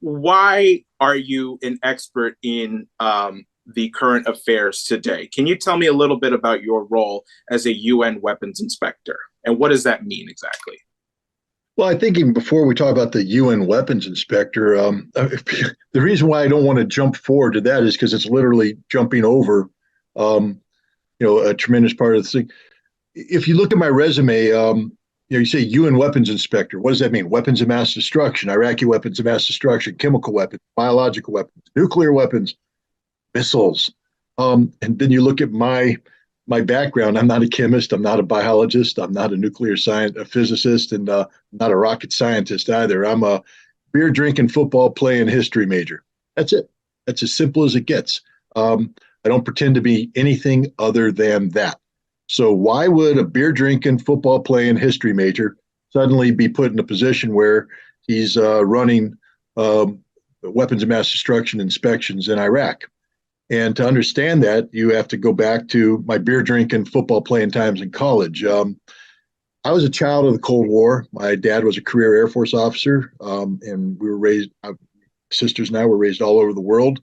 why are you an expert in the current affairs today? Can you tell me a little bit about your role as a UN weapons inspector? And what does that mean exactly? Well, I think even before we talk about the UN weapons inspector, the reason why I don't want to jump forward to that is because it's literally jumping over, um, a tremendous part of the thing. If you look at my resume, you say UN weapons inspector. What does that mean? Weapons of mass destruction, Iraqi weapons of mass destruction, chemical weapons, biological weapons, nuclear weapons, missiles. And then you look at my background. I'm not a chemist. I'm not a biologist. I'm not a nuclear science, a physicist, and not a rocket scientist either. I'm a beer drinking, football playing history major. That's it. That's as simple as it gets. I don't pretend to be anything other than that. So why would a beer drinking, football playing history major suddenly be put in a position where he's running weapons of mass destruction inspections in Iraq? And to understand that, you have to go back to my beer drinking, football playing times in college. I was a child of the Cold War. My dad was a career Air Force officer, and we were raised, sisters and I were raised all over the world.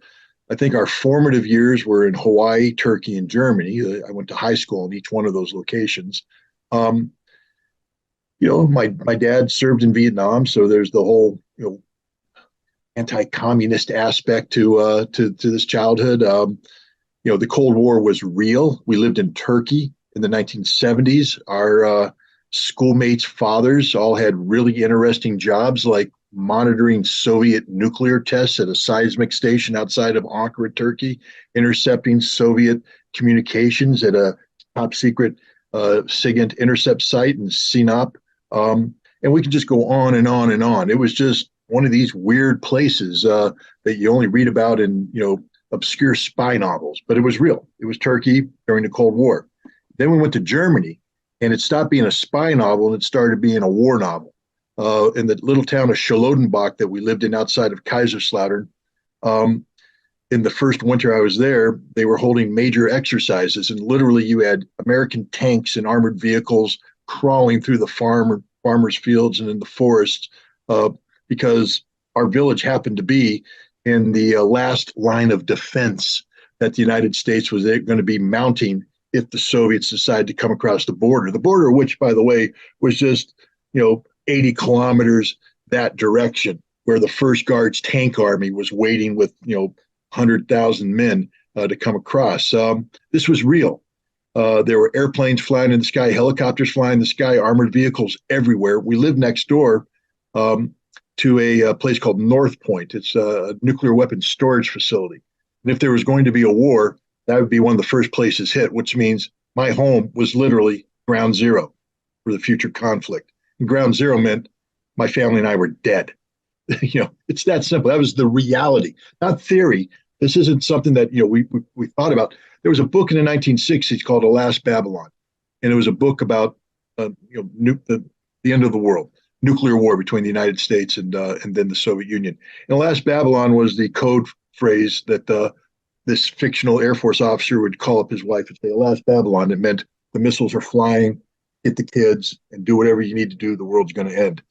I think our formative years were in Hawaii, Turkey, and Germany. I went to high school in each one of those locations. Um, my dad served in Vietnam, so there's the whole anti-communist aspect to this childhood. The Cold War was real. We lived in Turkey in the 1970s. Our schoolmates' fathers all had really interesting jobs, like monitoring Soviet nuclear tests at a seismic station outside of Ankara, Turkey, intercepting Soviet communications at a top secret SIGINT intercept site in Sinop. And we can just go on and on and on. It was just one of these weird places that you only read about in obscure spy novels, but it was real. It was Turkey during the Cold War. Then we went to Germany, and it stopped being a spy novel and it started being a war novel. In the little town of Charlottenbach that we lived in outside of Kaiserslautern, um, in the first winter I was there, they were holding major exercises, and literally you had American tanks and armored vehicles crawling through the farmers' fields and in the forests, uh, because our village happened to be in the last line of defense that the United States was going to be mounting if the Soviets decided to come across the border. The border, which, by the way, was just 80 kilometers that direction, where the First Guards Tank Army was waiting with 100,000 men to come across. This was real. There were airplanes flying in the sky, helicopters flying in the sky, armored vehicles everywhere. We lived next door to a place called North Point. It's a nuclear weapons storage facility. And if there was going to be a war, that would be one of the first places hit, which means my home was literally ground zero for the future conflict. And ground zero meant my family and I were dead. It's that simple. That was the reality, not theory. This isn't something that we thought about. There was a book in the 1960s called *The Last Babylon*, and it was a book about the end of the world, nuclear war between the United States and then the Soviet Union. And *The Last Babylon* was the code phrase that this fictional Air Force officer would call up his wife and say, "The last Babylon." It meant the missiles are flying, get the kids, and do whatever you need to do. The world's going to end.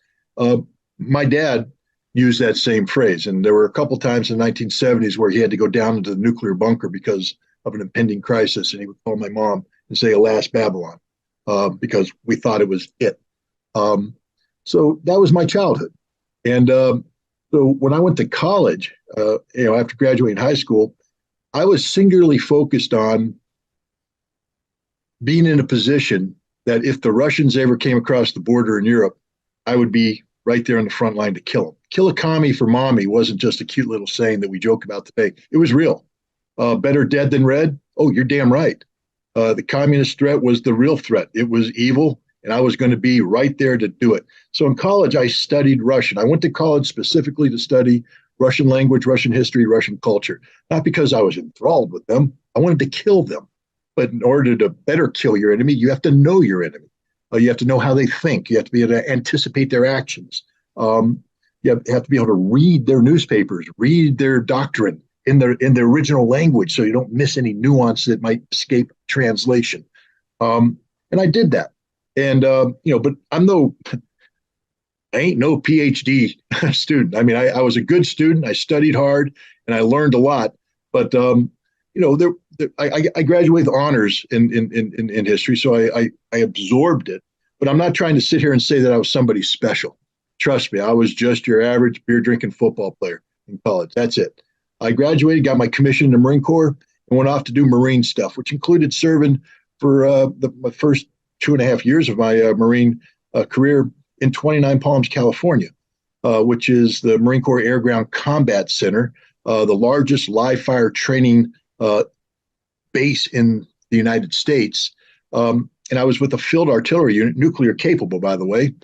My dad used that same phrase, and there were a couple times in the 1970s where he had to go down into the nuclear bunker because of an impending crisis, and he would call my mom and say, "Alas, Babylon," because we thought it was it. So that was my childhood. And so when I went to college, after graduating high school, I was singularly focused on being in a position that if the Russians ever came across the border in Europe, I would be right there on the front line to kill them. Kill a commie for mommy wasn't just a cute little saying that we joke about today. It was real. Better dead than red? Oh, you're damn right. The communist threat was the real threat. It was evil, and I was going to be right there to do it. So in college, I studied Russian. I went to college specifically to study Russian language, Russian history, Russian culture, not because I was enthralled with them. I wanted to kill them. But in order to better kill your enemy, you have to know your enemy. You have to know how they think. You have to be able to anticipate their actions. You have to be able to read their newspapers, read their doctrine in the original language, so you don't miss any nuance that might escape translation. And I did that. And but I'm no I ain't no PhD student. I mean, I was a good student. I studied hard and I learned a lot. But I graduated with honors in history, so I absorbed it. But I'm not trying to sit here and say that I was somebody special. Trust me, I was just your average beer drinking football player in college. That's it. I graduated, got my commission in the Marine Corps, and went off to do Marine stuff, which included serving for my first 2.5 years of my Marine career in 29 Palms, California, which is the Marine Corps Air Ground Combat Center, the largest live fire training base in the United States. And I was with a field artillery unit, nuclear capable, by the way,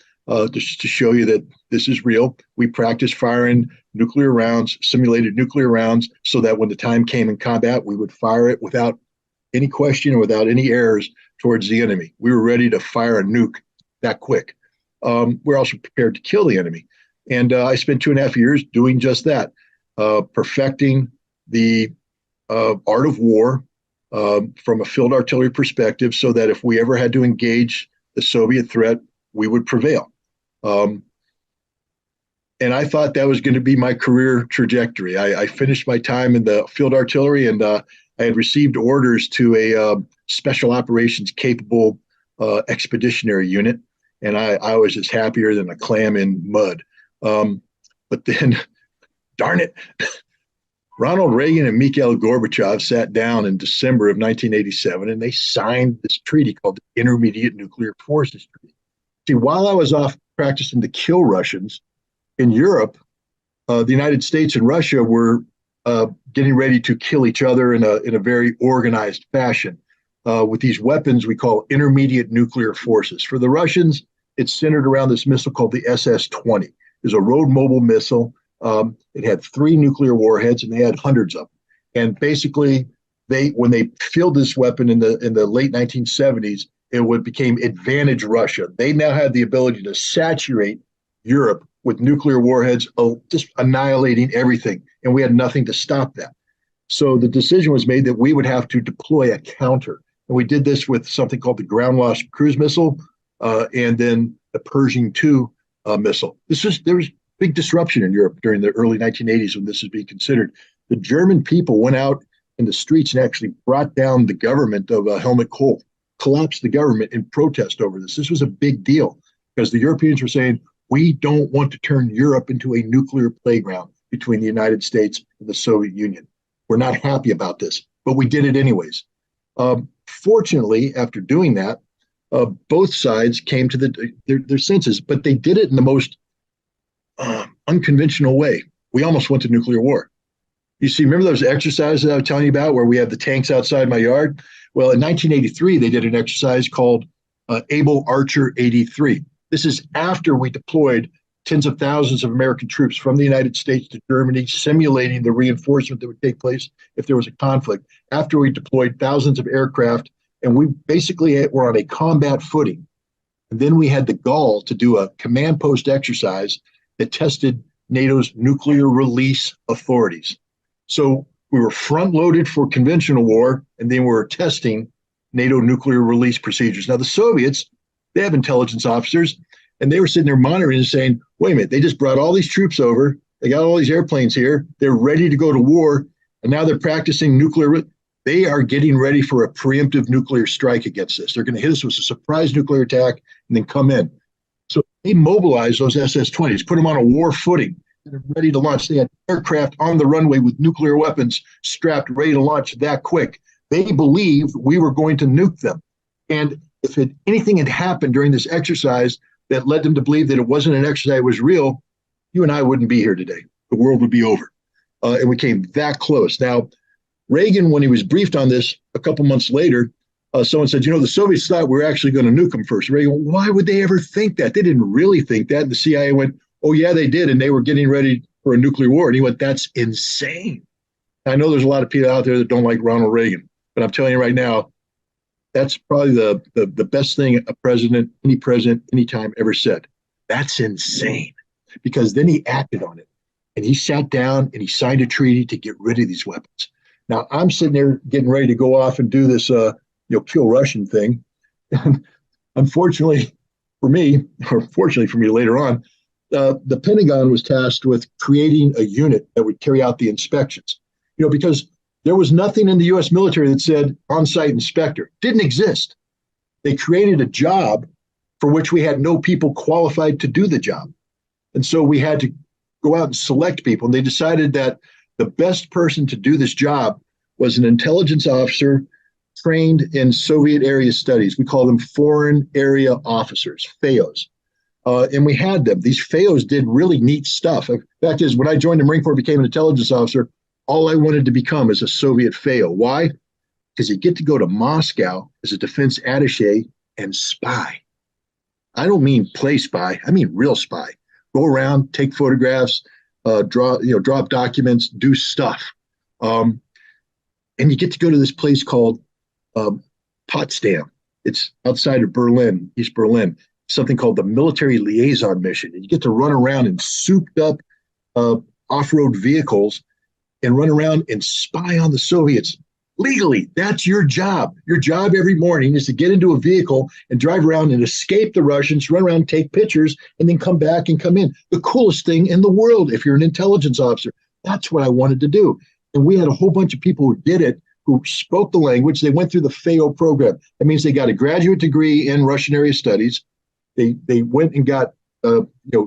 just to show you that this is real. We practiced firing nuclear rounds, simulated nuclear rounds, so that when the time came in combat, we would fire it without any question or without any errors towards the enemy. We were ready to fire a nuke that quick. We're also prepared to kill the enemy. And I spent 2.5 years doing just that, perfecting the art of war from a field artillery perspective, so that if we ever had to engage the Soviet threat, we would prevail. And I thought that was going to be my career trajectory. I finished my time in the field artillery, and I had received orders to a special operations capable expeditionary unit. And I was just happier than a clam in mud. But then, darn it, Ronald Reagan and Mikhail Gorbachev sat down in December of 1987, and they signed this treaty called the Intermediate Nuclear Forces Treaty. See, while I was off practicing to kill Russians in Europe, the United States and Russia were getting ready to kill each other in a very organized fashion with these weapons we call intermediate nuclear forces. For the Russians, it's centered around this missile called the SS-20. It's a road mobile missile. It had 3 nuclear warheads, and they had hundreds of them. And basically, when they fielded this weapon in the late 1970s, it became advantage Russia. They now had the ability to saturate Europe with nuclear warheads, just annihilating everything, and we had nothing to stop that. So the decision was made that we would have to deploy a counter, and we did this with something called the Ground Launched Cruise Missile, and then the Pershing II missile. There was big disruption in Europe during the early 1980s when this was being considered. The German people went out in the streets and actually brought down the government of Helmut Kohl, collapsed the government in protest over this. This was a big deal because the Europeans were saying, we don't want to turn Europe into a nuclear playground between the United States and the Soviet Union. We're not happy about this, but we did it anyways. Fortunately, after doing that, both sides came to their senses, but they did it in the most unconventional way. We almost went to nuclear war. You see, remember those exercises I was telling you about where we have the tanks outside my yard? Well, in 1983, they did an exercise called Able Archer 83. This is after we deployed tens of thousands of American troops from the United States to Germany, simulating the reinforcement that would take place if there was a conflict. After we deployed thousands of aircraft, and we basically were on a combat footing. And then we had the gall to do a command post exercise that tested NATO's nuclear release authorities. So we were front loaded for conventional war, and then we were testing NATO nuclear release procedures. Now, the Soviets, they have intelligence officers, and they were sitting there monitoring and saying, wait a minute, they just brought all these troops over. They got all these airplanes here. They're ready to go to war, and now they're practicing nuclear. They are getting ready for a preemptive nuclear strike against us. They're going to hit us with a surprise nuclear attack and then come in. So they mobilized those SS-20s, put them on a war footing, and they're ready to launch. They had aircraft on the runway with nuclear weapons strapped, ready to launch that quick. They believed we were going to nuke them. And if anything had happened during this exercise that led them to believe that it wasn't an exercise, it was real, you and I wouldn't be here today. The world would be over. And we came that close. Now, Reagan, when he was briefed on this a couple months later, someone said, the Soviets thought we were actually going to nuke them first. Reagan, why would they ever think that? They didn't really think that. And the CIA went, oh, yeah, they did. And they were getting ready for a nuclear war. And he went, that's insane. I know there's a lot of people out there that don't like Ronald Reagan, but I'm telling you right now, that's probably the best thing a president, anytime ever said. That's insane. Because then he acted on it. And he sat down and he signed a treaty to get rid of these weapons. Now, I'm sitting there getting ready to go off and do this, kill Russian thing. And unfortunately for me, or fortunately for me later on, the Pentagon was tasked with creating a unit that would carry out the inspections. Because there was nothing in the U.S. military that said on-site inspector. Didn't exist. They created a job for which we had no people qualified to do the job. And so we had to go out and select people. And they decided that the best person to do this job was an intelligence officer trained in Soviet area studies. We call them foreign area officers, FAOs. And we had them. These FAOs did really neat stuff. The fact is, when I joined the Marine Corps, became an intelligence officer, all I wanted to become is a Soviet FAO. Why? Because you get to go to Moscow as a defense attaché and spy. I don't mean play spy. I mean real spy. Go around, take photographs, drop documents, do stuff. And you get to go to this place called Potsdam. It's outside of Berlin, East Berlin, something called the Military Liaison Mission. And you get to run around in souped up off-road vehicles and run around and spy on the Soviets legally. That's your job. Your job every morning is to get into a vehicle and drive around and escape the Russians, run around, take pictures, and then come back and come in. The coolest thing in the world if you're an intelligence officer. That's what I wanted to do. And we had a whole bunch of people who did it, who spoke the language. They went through the FAO program. That means they got a graduate degree in Russian area studies. They went and got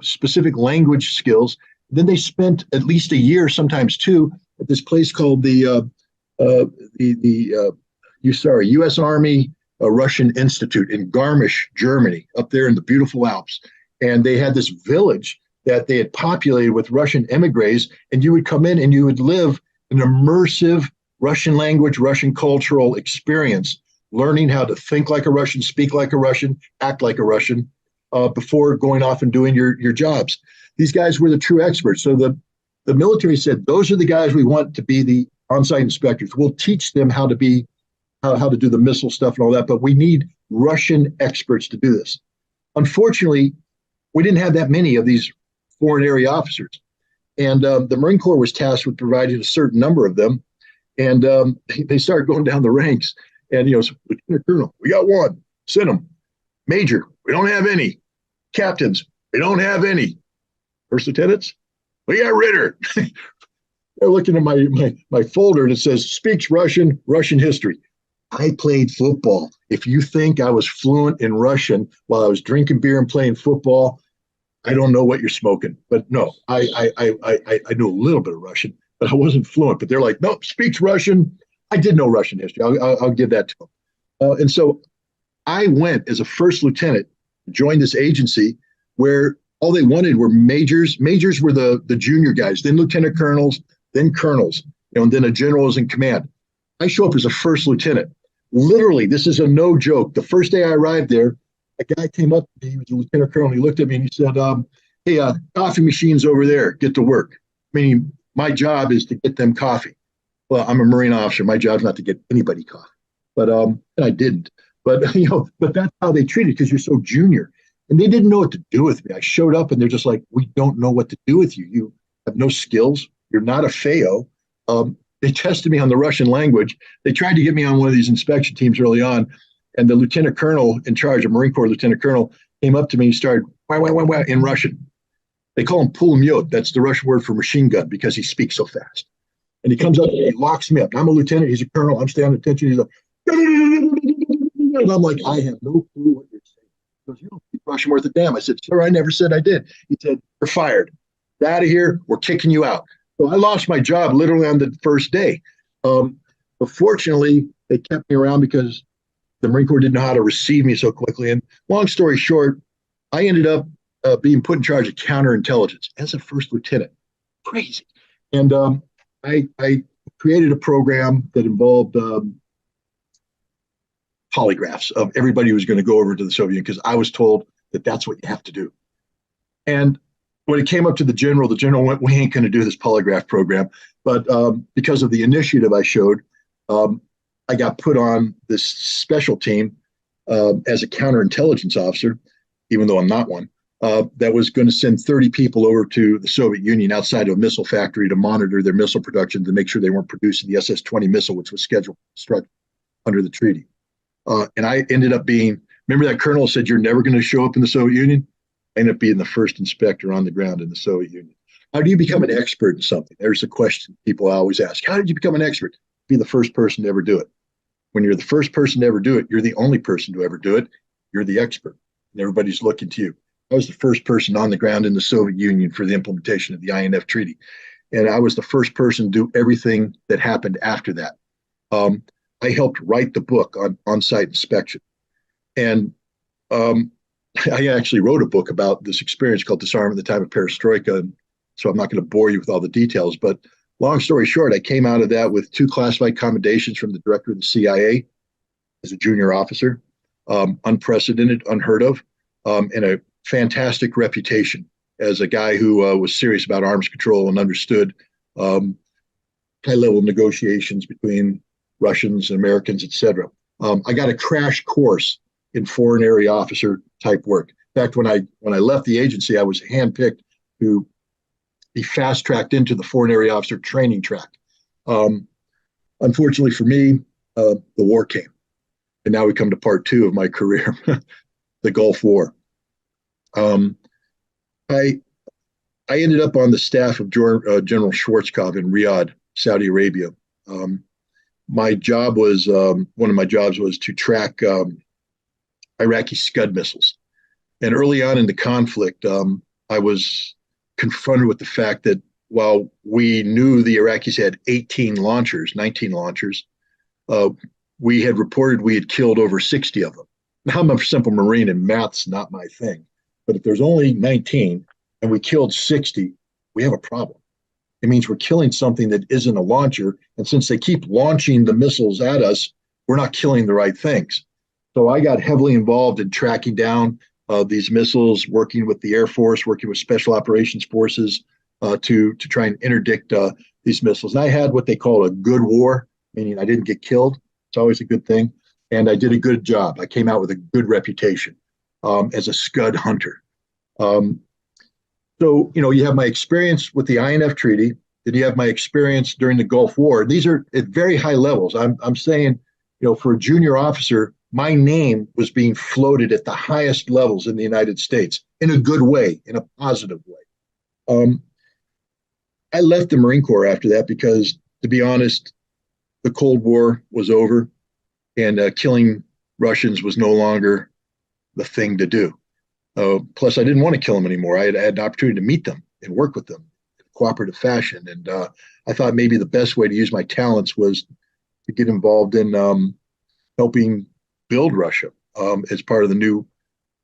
specific language skills. Then they spent at least a year, sometimes two, at this place called the U.S. Army Russian Institute in Garmisch, Germany, up there in the beautiful Alps. And they had this village that they had populated with Russian emigres, and you would come in and you would live an immersive Russian language, Russian cultural experience, learning how to think like a Russian, speak like a Russian, act like a Russian, before going off and doing your jobs. These guys were the true experts. So the military said, those are the guys we want to be the on-site inspectors. We'll teach them how to do the missile stuff and all that, but we need Russian experts to do this. Unfortunately, we didn't have that many of these foreign area officers. And the Marine Corps was tasked with providing a certain number of them. And they started going down the ranks. And, Lieutenant Colonel, we got one. Send them. Major, we don't have any. Captains, we don't have any. First lieutenants, we got Ritter. They're looking at my folder and it says, speaks Russian, Russian history. I played football. If you think I was fluent in Russian while I was drinking beer and playing football, I don't know what you're smoking. But no, I knew a little bit of Russian, but I wasn't fluent. But they're like, nope, speaks Russian. I did know Russian history. I'll give that to them. And so I went as a first lieutenant, joined this agency where all they wanted were majors. Majors were the junior guys, then lieutenant colonels, then colonels, and then a general is in command. I show up as a first lieutenant. Literally, this is a no joke. The first day I arrived there, a guy came up to me, he was a lieutenant colonel, he looked at me and he said, hey, coffee machine's over there, get to work. Meaning my job is to get them coffee. Well, I'm a Marine officer. My job's not to get anybody coffee. But and I didn't. But but that's how they treat it because you're so junior. And they didn't know what to do with me. I showed up and they're just like, we don't know what to do with you. You have no skills. You're not a FAO. They tested me on the Russian language. They tried to get me on one of these inspection teams early on. And the lieutenant colonel in charge, a Marine Corps lieutenant colonel, came up to me and started wah, wah, wah, wah, in Russian. They call him pulemyot. That's the Russian word for machine gun because he speaks so fast. And he comes up and he locks me up. I'm a lieutenant. He's a colonel. I'm standing at attention. He's like, and I'm like, I have no clue what you're saying. He goes, you don't speak Russian worth a damn. I said, sir, I never said I did. He said, you're fired. Get out of here. We're kicking you out. So I lost my job literally on the first day. But fortunately, they kept me around because the Marine Corps didn't know how to receive me so quickly. And long story short, I ended up being put in charge of counterintelligence as a first lieutenant. Crazy. And I created a program that involved polygraphs of everybody who was going to go over to the Soviet Union because I was told that that's what you have to do. And when it came up to the general went, we ain't going to do this polygraph program. But because of the initiative I showed, I got put on this special team as a counterintelligence officer, even though I'm not one, that was going to send 30 people over to the Soviet Union outside of a missile factory to monitor their missile production to make sure they weren't producing the SS-20 missile, which was scheduled to construct under the treaty. And I ended up being, remember that colonel said, you're never going to show up in the Soviet Union? I ended up being the first inspector on the ground in the Soviet Union. How do you become an expert in something? There's a question people always ask. How did you become an expert? Be the first person to ever do it. When you're the first person to ever do it, you're the only person to ever do it. You're the expert, and everybody's looking to you. I was the first person on the ground in the Soviet Union for the implementation of the INF Treaty, and I was the first person to do everything that happened after that. Um, I helped write the book on on-site inspection, and um, I actually wrote a book about this experience called Disarmament at the Time of Perestroika. And so I'm not going to bore you with all the details, but long story short, I came out of that with 2 classified commendations from the director of the CIA as a junior officer, unprecedented, unheard of, and a fantastic reputation as a guy who was serious about arms control and understood um, high-level negotiations between Russians and Americans, etc. I got a crash course in foreign area officer type work. In fact, when I left the agency, I was handpicked to be fast tracked into the foreign area officer training track. Um, Unfortunately for me, the war came, and now we come to part two of my career, the Gulf War. Um, I I ended up on the staff of General Schwarzkopf in Riyadh, Saudi Arabia. Um, my job was one of my jobs was to track Iraqi Scud missiles. And early on in the conflict, I was confronted with the fact that while we knew the Iraqis had 18 launchers, 19 launchers, uh, we had reported we had killed over 60 of them. Now, I'm a simple Marine and math's not my thing. But if there's only 19 and we killed 60, we have a problem. It means we're killing something that isn't a launcher. And since they keep launching the missiles at us, we're not killing the right things. So I got heavily involved in tracking down these missiles, working with the Air Force, working with Special Operations Forces to try and interdict these missiles. And I had what they call a good war, meaning I didn't get killed. It's always a good thing. And I did a good job. I came out with a good reputation as a Scud hunter. Um, so, you have my experience with the INF Treaty. Then you have my experience during the Gulf War. These are at very high levels. I'm saying, for a junior officer, my name was being floated at the highest levels in the United States in a good way, in a positive way. Um, I left the Marine Corps after that because, to be honest, the Cold War was over and killing Russians was no longer the thing to do. Plus, I didn't want to kill them anymore. I had an opportunity to meet them and work with them in a cooperative fashion. And I thought maybe the best way to use my talents was to get involved in helping build Russia as part of the new,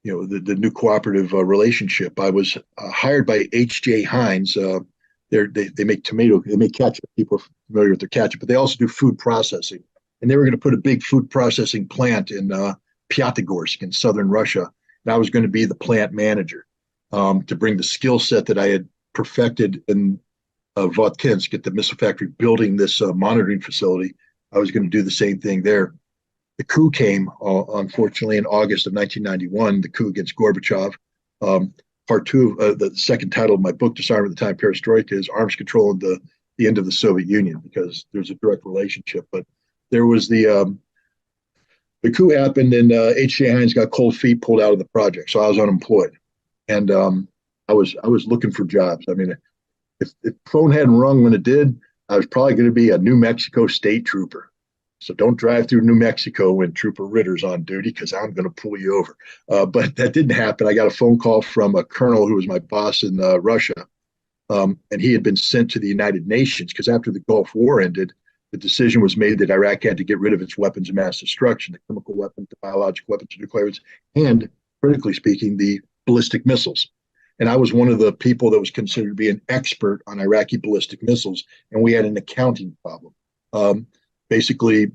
the new cooperative relationship. I was hired by H.J. Heinz. They make they make ketchup. People are familiar with their ketchup, but they also do food processing. And they were going to put a big food processing plant in Pyatigorsk in southern Russia. And I was going to be the plant manager to bring the skill set that I had perfected in Votkinsk at the missile factory, building this monitoring facility. I was going to do the same thing there. The coup came, unfortunately, in August of 1991, the coup against Gorbachev. Part two, the second title of my book, Disarmament at the Time Perestroika, is Arms Control and the End of the Soviet Union, because there's a direct relationship. But there was the coup happened, and H.J. Heinz got cold feet, pulled out of the project. So I was unemployed. And I was looking for jobs. I mean, if the phone hadn't rung when it did, I was probably going to be a New Mexico state trooper. So don't drive through New Mexico when Trooper Ritter's on duty, because I'm going to pull you over. But that didn't happen. I got a phone call from a colonel who was my boss in Russia. And he had been sent to the United Nations because after the Gulf War ended, the decision was made that Iraq had to get rid of its weapons of mass destruction, the chemical weapons, the biological weapons, the nuclear weapons, and critically speaking, the ballistic missiles. And I was one of the people that was considered to be an expert on Iraqi ballistic missiles. And we had an accounting problem. Basically,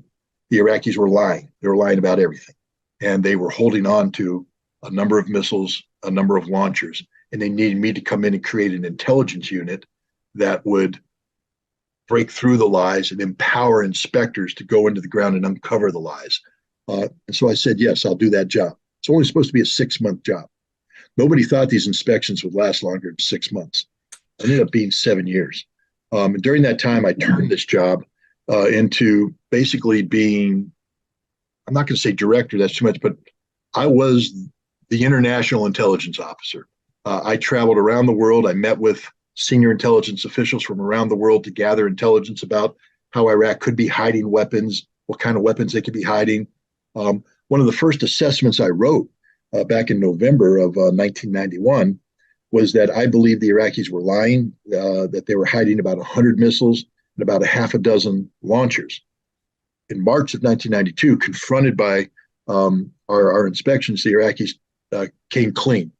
the Iraqis were lying. They were lying about everything. And they were holding on to a number of missiles, a number of launchers. And they needed me to come in and create an intelligence unit that would break through the lies and empower inspectors to go into the ground and uncover the lies. And so I said, yes, I'll do that job. It's only supposed to be a 6-month job. Nobody thought these inspections would last longer than 6 months. It ended up being 7 years. And during that time, I turned this job into basically being, I'm not going to say director, that's too much, but I was the international intelligence officer. I traveled around the world. I met with senior intelligence officials from around the world to gather intelligence about how Iraq could be hiding weapons, what kind of weapons they could be hiding. One of the first assessments I wrote back in November of 1991 was that I believed the Iraqis were lying, that they were hiding about 100 missiles and about a half a dozen launchers. In March of 1992, confronted by our inspections, the Iraqis came clean.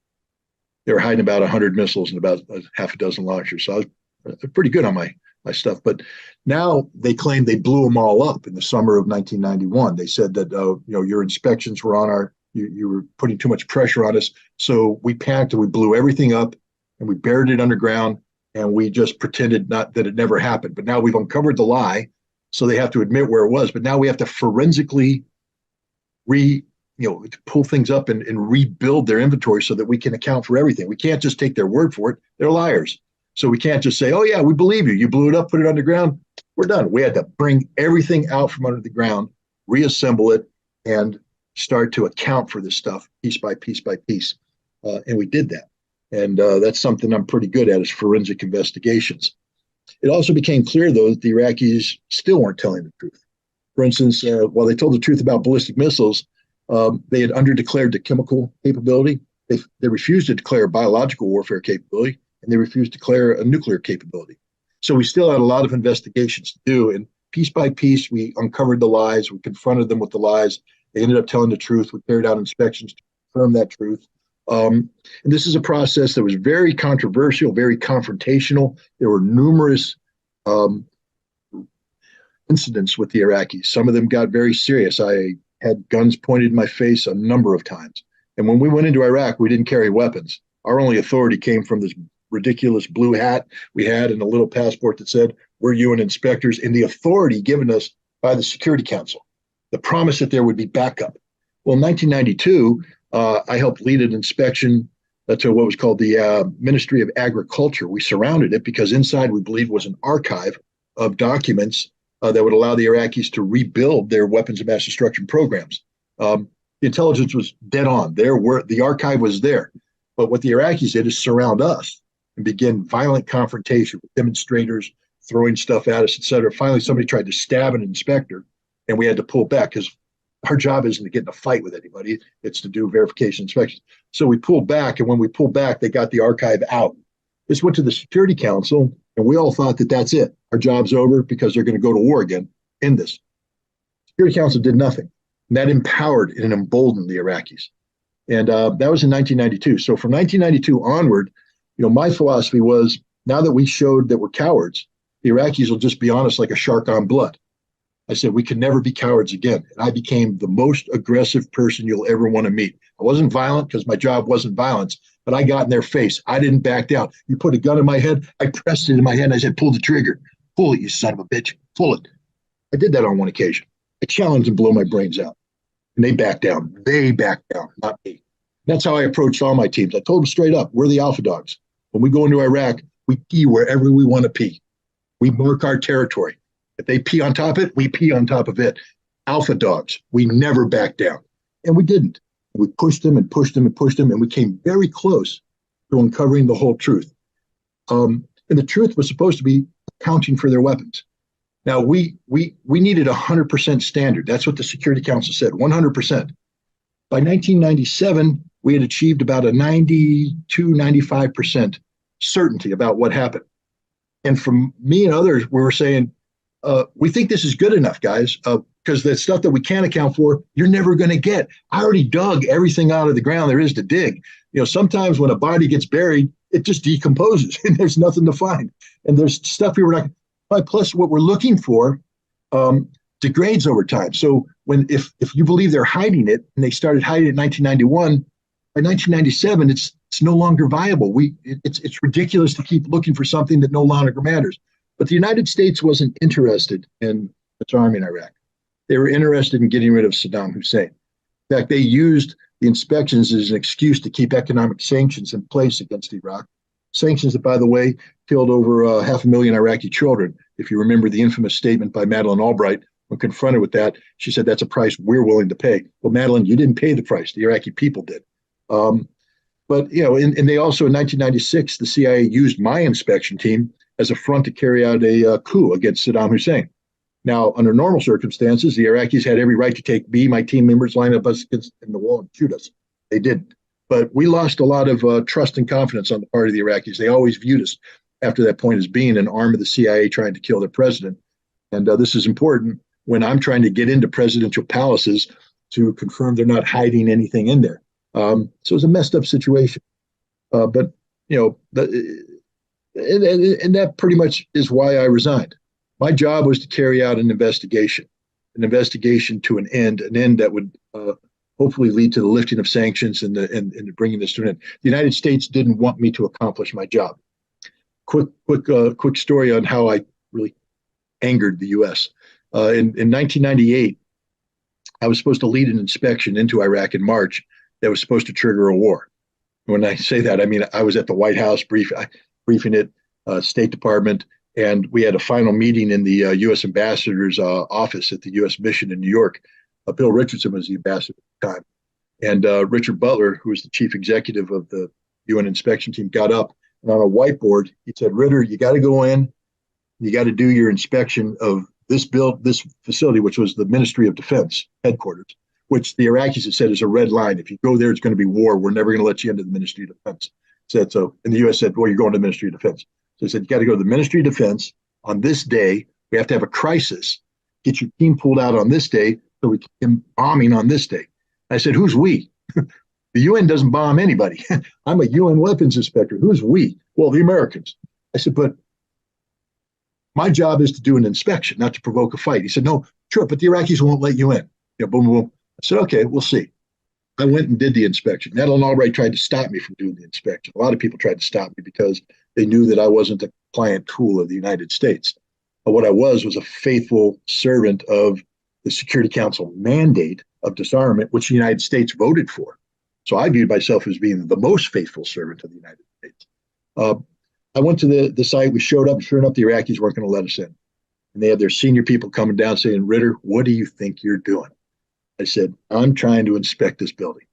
They were hiding about 100 missiles and about a half a dozen launchers. So I was pretty good on my stuff. But now they claim they blew them all up in the summer of 1991. They said that your inspections were on you were putting too much pressure on us. So we panicked and we blew everything up and we buried it underground and we just pretended not that it never happened. But now we've uncovered the lie, so they have to admit where it was. But now we have to forensically to pull things up and rebuild their inventory so that we can account for everything. We can't just take their word for it. They're liars. So we can't just say, oh, yeah, we believe you. You blew it up, put it underground. We're done. We had to bring everything out from under the ground, reassemble it, and start to account for this stuff piece by piece by piece. And we did that. And that's something I'm pretty good at, is forensic investigations. It also became clear, though, that the Iraqis still weren't telling the truth. For instance, while they told the truth about ballistic missiles, they had underdeclared the chemical capability. They refused to declare biological warfare capability, and they refused to declare a nuclear capability. So we still had a lot of investigations to do. And piece by piece, we uncovered the lies. We confronted them with the lies. They ended up telling the truth. We carried out inspections to confirm that truth. And this is a process that was very controversial, very confrontational. There were numerous incidents with the Iraqis. Some of them got very serious. I had guns pointed in my face a number of times. And when we went into Iraq, we didn't carry weapons. Our only authority came from this ridiculous blue hat we had and a little passport that said, we're UN inspectors, and the authority given us by the Security Council, the promise that there would be backup. Well, in 1992, I helped lead an inspection to what was called the Ministry of Agriculture. We surrounded it because inside we believed was an archive of documents that would allow the Iraqis to rebuild their weapons of mass destruction programs. The intelligence was dead on. The archive was there. But what the Iraqis did is surround us and begin violent confrontation with demonstrators, throwing stuff at us, et cetera. Finally, somebody tried to stab an inspector, and we had to pull back because our job isn't to get in a fight with anybody. It's to do verification inspections. So we pulled back, and when we pulled back, they got the archive out. This went to the Security Council, and we all thought that that's it. Our job's over because they're going to go to war again. End this. Security Council did nothing. And that empowered and emboldened the Iraqis. And that was in 1992. So from 1992 onward, my philosophy was, now that we showed that we're cowards, the Iraqis will just be on us like a shark on blood. I said, we can never be cowards again. And I became the most aggressive person you'll ever want to meet. I wasn't violent because my job wasn't violence, but I got in their face. I didn't back down. You put a gun in my head, I pressed it in my head, and I said, pull the trigger. Pull it, you son of a bitch. Pull it. I did that on one occasion. I challenged them to blow my brains out. And they backed down. They backed down, not me. That's how I approached all my teams. I told them straight up, we're the alpha dogs. When we go into Iraq, we pee wherever we want to pee. We mark our territory. If they pee on top of it, we pee on top of it. Alpha dogs. We never back down. And we didn't. We pushed them and pushed them and pushed them, and we came very close to uncovering the whole truth. And the truth was supposed to be accounting for their weapons. Now, we needed 100% standard. That's what the Security Council said, 100%. By 1997, we had achieved about a 92, 95% certainty about what happened. And from me and others, we were saying, we think this is good enough, guys, because the stuff that we can't account for, you're never going to get. I already dug everything out of the ground there is to dig. Sometimes when a body gets buried, it just decomposes and there's nothing to find. And there's stuff we were not. Plus, what we're looking for degrades over time. So if you believe they're hiding it, and they started hiding it in 1991, by 1997, it's no longer viable. It's ridiculous to keep looking for something that no longer matters. But the United States wasn't interested in disarming Iraq. They were interested in getting rid of Saddam Hussein. In fact, they used the inspections as an excuse to keep economic sanctions in place against Iraq. Sanctions that, by the way, killed over 500,000 Iraqi children. If you remember the infamous statement by Madeleine Albright, when confronted with that, she said, that's a price we're willing to pay. Well, Madeleine, you didn't pay the price. The Iraqi people did. But and they also in 1996, the CIA used my inspection team as a front to carry out a coup against Saddam Hussein. Now, under normal circumstances, the Iraqis had every right to take me, my team members, line up us against in the wall and shoot us. They didn't. But we lost a lot of trust and confidence on the part of the Iraqis. They always viewed us after that point as being an arm of the CIA trying to kill their president. And this is important when I'm trying to get into presidential palaces to confirm they're not hiding anything in there. So it's a messed up situation. But, and that pretty much is why I resigned. My job was to carry out an investigation to an end that would hopefully lead to the lifting of sanctions and bringing this to an end. The United States didn't want me to accomplish my job. Quick story on how I really angered the U.S. In 1998, I was supposed to lead an inspection into Iraq in March that was supposed to trigger a war. When I say that, I mean I was at the White House briefing it, State Department, and we had a final meeting in the U.S. ambassador's office at the U.S. mission in New York. Bill Richardson was the ambassador at the time. And Richard Butler, who was the chief executive of the UN inspection team, got up and on a whiteboard, he said, Ritter, you got to go in, you got to do your inspection of this facility, which was the Ministry of Defense headquarters, which the Iraqis had said is a red line. If you go there, it's going to be war. We're never going to let you into the Ministry of Defense. Said so. And the U.S. said, well, you're going to the Ministry of Defense. So they said, you got to go to the Ministry of Defense on this day. We have to have a crisis. Get your team pulled out on this day so we can bombing on this day. I said, who's we? The UN doesn't bomb anybody. I'm a UN weapons inspector. Who's we? Well, the Americans. I said, but my job is to do an inspection, not to provoke a fight. He said, no, sure, but the Iraqis won't let you in. Boom, boom. I said, okay, we'll see. I went and did the inspection. Madeleine Albright tried to stop me from doing the inspection. A lot of people tried to stop me because they knew that I wasn't a compliant tool of the United States. But what I was a faithful servant of the Security Council mandate of disarmament, which the United States voted for. So I viewed myself as being the most faithful servant of the United States. I went to the site. We showed up, and sure enough, the Iraqis weren't going to let us in. And they had their senior people coming down saying, Ritter, what do you think you're doing? I said, I'm trying to inspect this building.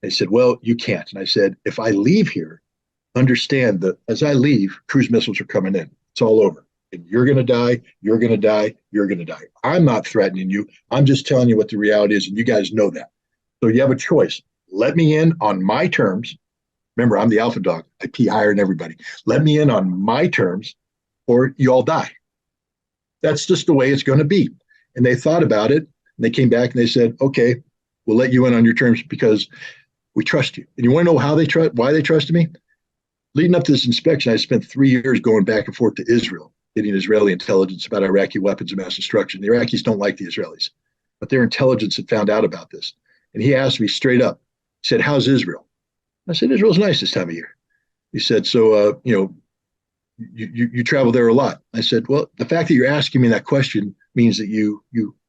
They said, well, you can't. And I said, if I leave here, understand that as I leave, cruise missiles are coming in. It's all over. And you're going to die. You're going to die. You're going to die. I'm not threatening you. I'm just telling you what the reality is. And you guys know that. So you have a choice. Let me in on my terms. Remember, I'm the alpha dog. I pee higher than everybody. Let me in on my terms or you all die. That's just the way it's going to be. And they thought about it. And they came back and they said, okay, we'll let you in on your terms because we trust you. And you want to know why they trusted me? Leading up to this inspection, I spent 3 years going back and forth to Israel, getting Israeli intelligence about Iraqi weapons of mass destruction. The Iraqis don't like the Israelis, but their intelligence had found out about this. And he asked me straight up, he said, how's Israel? I said, Israel's nice this time of year. He said, so, you travel there a lot. I said, well, the fact that you're asking me that question means that you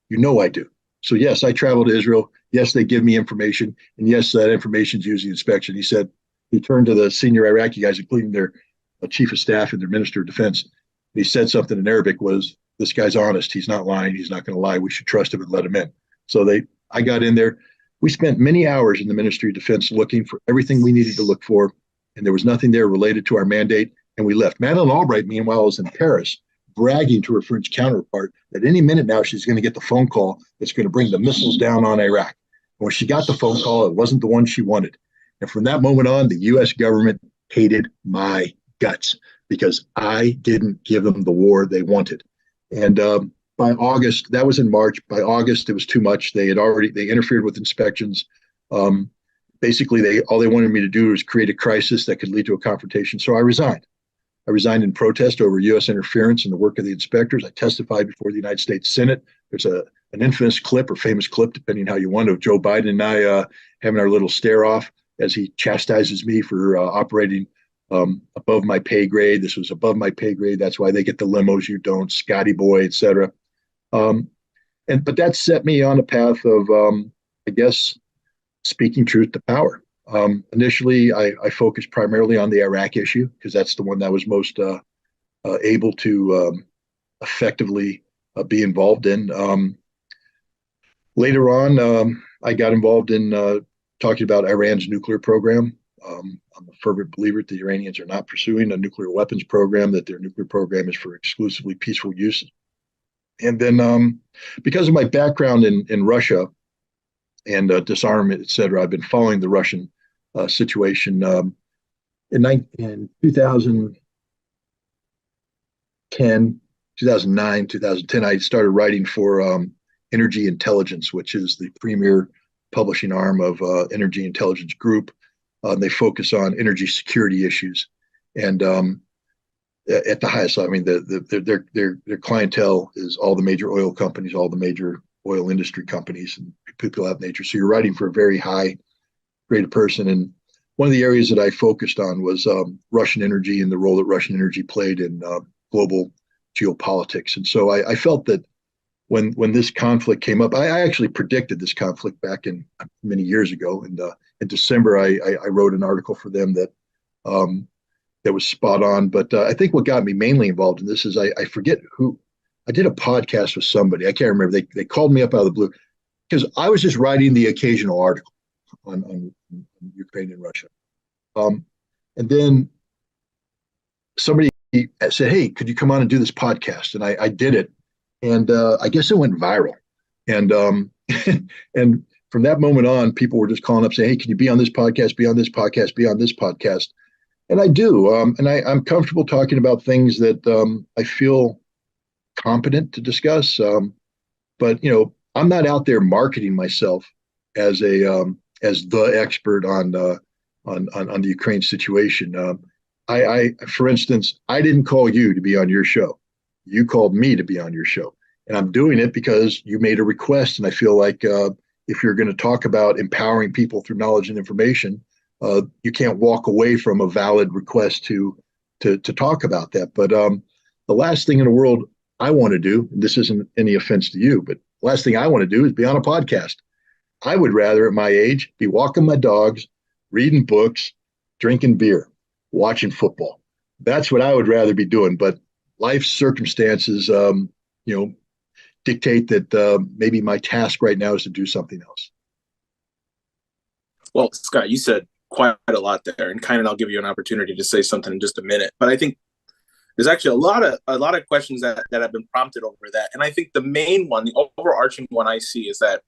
know I do. So yes, I travel to Israel. Yes, they give me information. And yes, that information is used in the inspection. He said, he turned to the senior Iraqi guys, including their chief of staff and their minister of defense. He said something in Arabic was, this guy's honest. He's not lying. He's not going to lie. We should trust him and let him in. So I got in there. We spent many hours in the Ministry of Defense looking for everything we needed to look for. And there was nothing there related to our mandate. And we left. Madeleine Albright, meanwhile, was in Paris bragging to her French counterpart that any minute now she's going to get the phone call that's going to bring the missiles down on Iraq. And when she got the phone call, it wasn't the one she wanted. And from that moment on, the U.S. government hated my guts because I didn't give them the war they wanted. And by August, that was in March. By August, it was too much. They interfered with inspections. Basically, all they wanted me to do was create a crisis that could lead to a confrontation. So I resigned. I resigned in protest over U.S. interference in the work of the inspectors. I testified before the United States Senate. There's an infamous clip or famous clip, depending how you want, of Joe Biden and I having our little stare off as he chastises me for operating above my pay grade. This was above my pay grade. That's why they get the limos. You don't, Scotty boy, etc. But that set me on a path of, I guess, speaking truth to power. Initially, I focused primarily on the Iraq issue because that's the one that was most able to effectively be involved in. Later on, I got involved in talking about Iran's nuclear program. I'm a fervent believer that the Iranians are not pursuing a nuclear weapons program, that their nuclear program is for exclusively peaceful use. And then because of my background in Russia and disarmament, et cetera, I've been following the Russian situation. In 2010, 2009, 2010, I started writing for Energy Intelligence, which is the premier publishing arm of Energy Intelligence Group. They focus on energy security issues, and at the highest level. I mean, their clientele is all the major oil companies, all the major oil industry companies, and people of that nature. So you're writing for a very high graded person. And one of the areas that I focused on was Russian energy and the role that Russian energy played in global geopolitics. And so I felt that when this conflict came up, I actually predicted this conflict back in many years ago. And in December, I wrote an article for them that was spot on. But I think what got me mainly involved in this is I forget who. I did a podcast with somebody. I can't remember. They called me up out of the blue because I was just writing the occasional article on Ukraine and Russia. And then somebody said, "Hey, could you come on and do this podcast?" And I did it, and I guess it went viral. And and from that moment on, people were just calling up saying, "Hey, can you be on this podcast? Be on this podcast? Be on this podcast?" And I do, and I'm comfortable talking about things that I feel competent to discuss. But I'm not out there marketing myself as as the expert on the Ukraine situation. For instance, I didn't call you to be on your show. You called me to be on your show, and I'm doing it because you made a request. And I feel like if you're going to talk about empowering people through knowledge and information, you can't walk away from a valid request to talk about that. But the last thing in the world I want to do, and this isn't any offense to you, but the last thing I want to do is be on a podcast. I would rather, at my age, be walking my dogs, reading books, drinking beer, watching football. That's what I would rather be doing. But life circumstances, dictate that maybe my task right now is to do something else. Well, Scott, you said quite a lot there, and kind of I'll give you an opportunity to say something in just a minute. But I think there's actually a lot of questions that have been prompted over that, and I think the main one, the overarching one I see, is that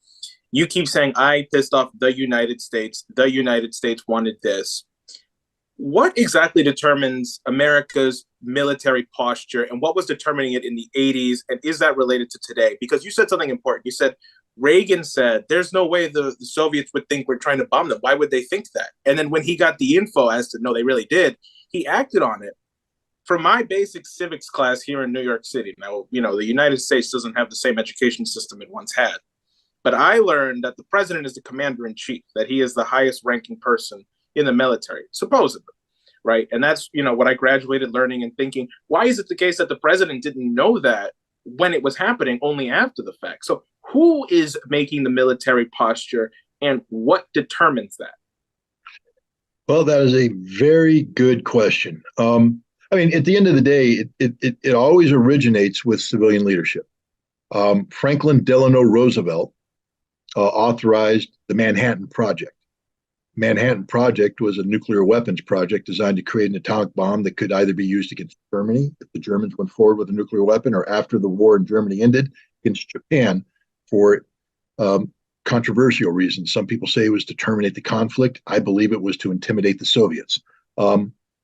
you keep saying I pissed off the United States. The United States wanted this. What exactly determines America's military posture, and what was determining it in the 80s, and is that related to today? Because you said something important. You said Reagan said there's no way the Soviets would think we're trying to bomb them. Why would they think that? And then when he got the info as to no, they really did, he acted on it. From my basic civics class here in New York City, now, the United States doesn't have the same education system it once had. But I learned that the president is the commander in chief, that he is the highest ranking person in the military, supposedly. Right. And that's, what I graduated learning and thinking. Why is it the case that the president didn't know that when it was happening, only after the fact? So who is making the military posture, and what determines that? Well, that is a very good question. At the end of the day, it always originates with civilian leadership. Franklin Delano Roosevelt authorized the Manhattan Project. Manhattan Project was a nuclear weapons project designed to create an atomic bomb that could either be used against Germany if the Germans went forward with a nuclear weapon, or after the war in Germany ended, against Japan for controversial reasons. Some people say it was to terminate the conflict. I believe it was to intimidate the Soviets.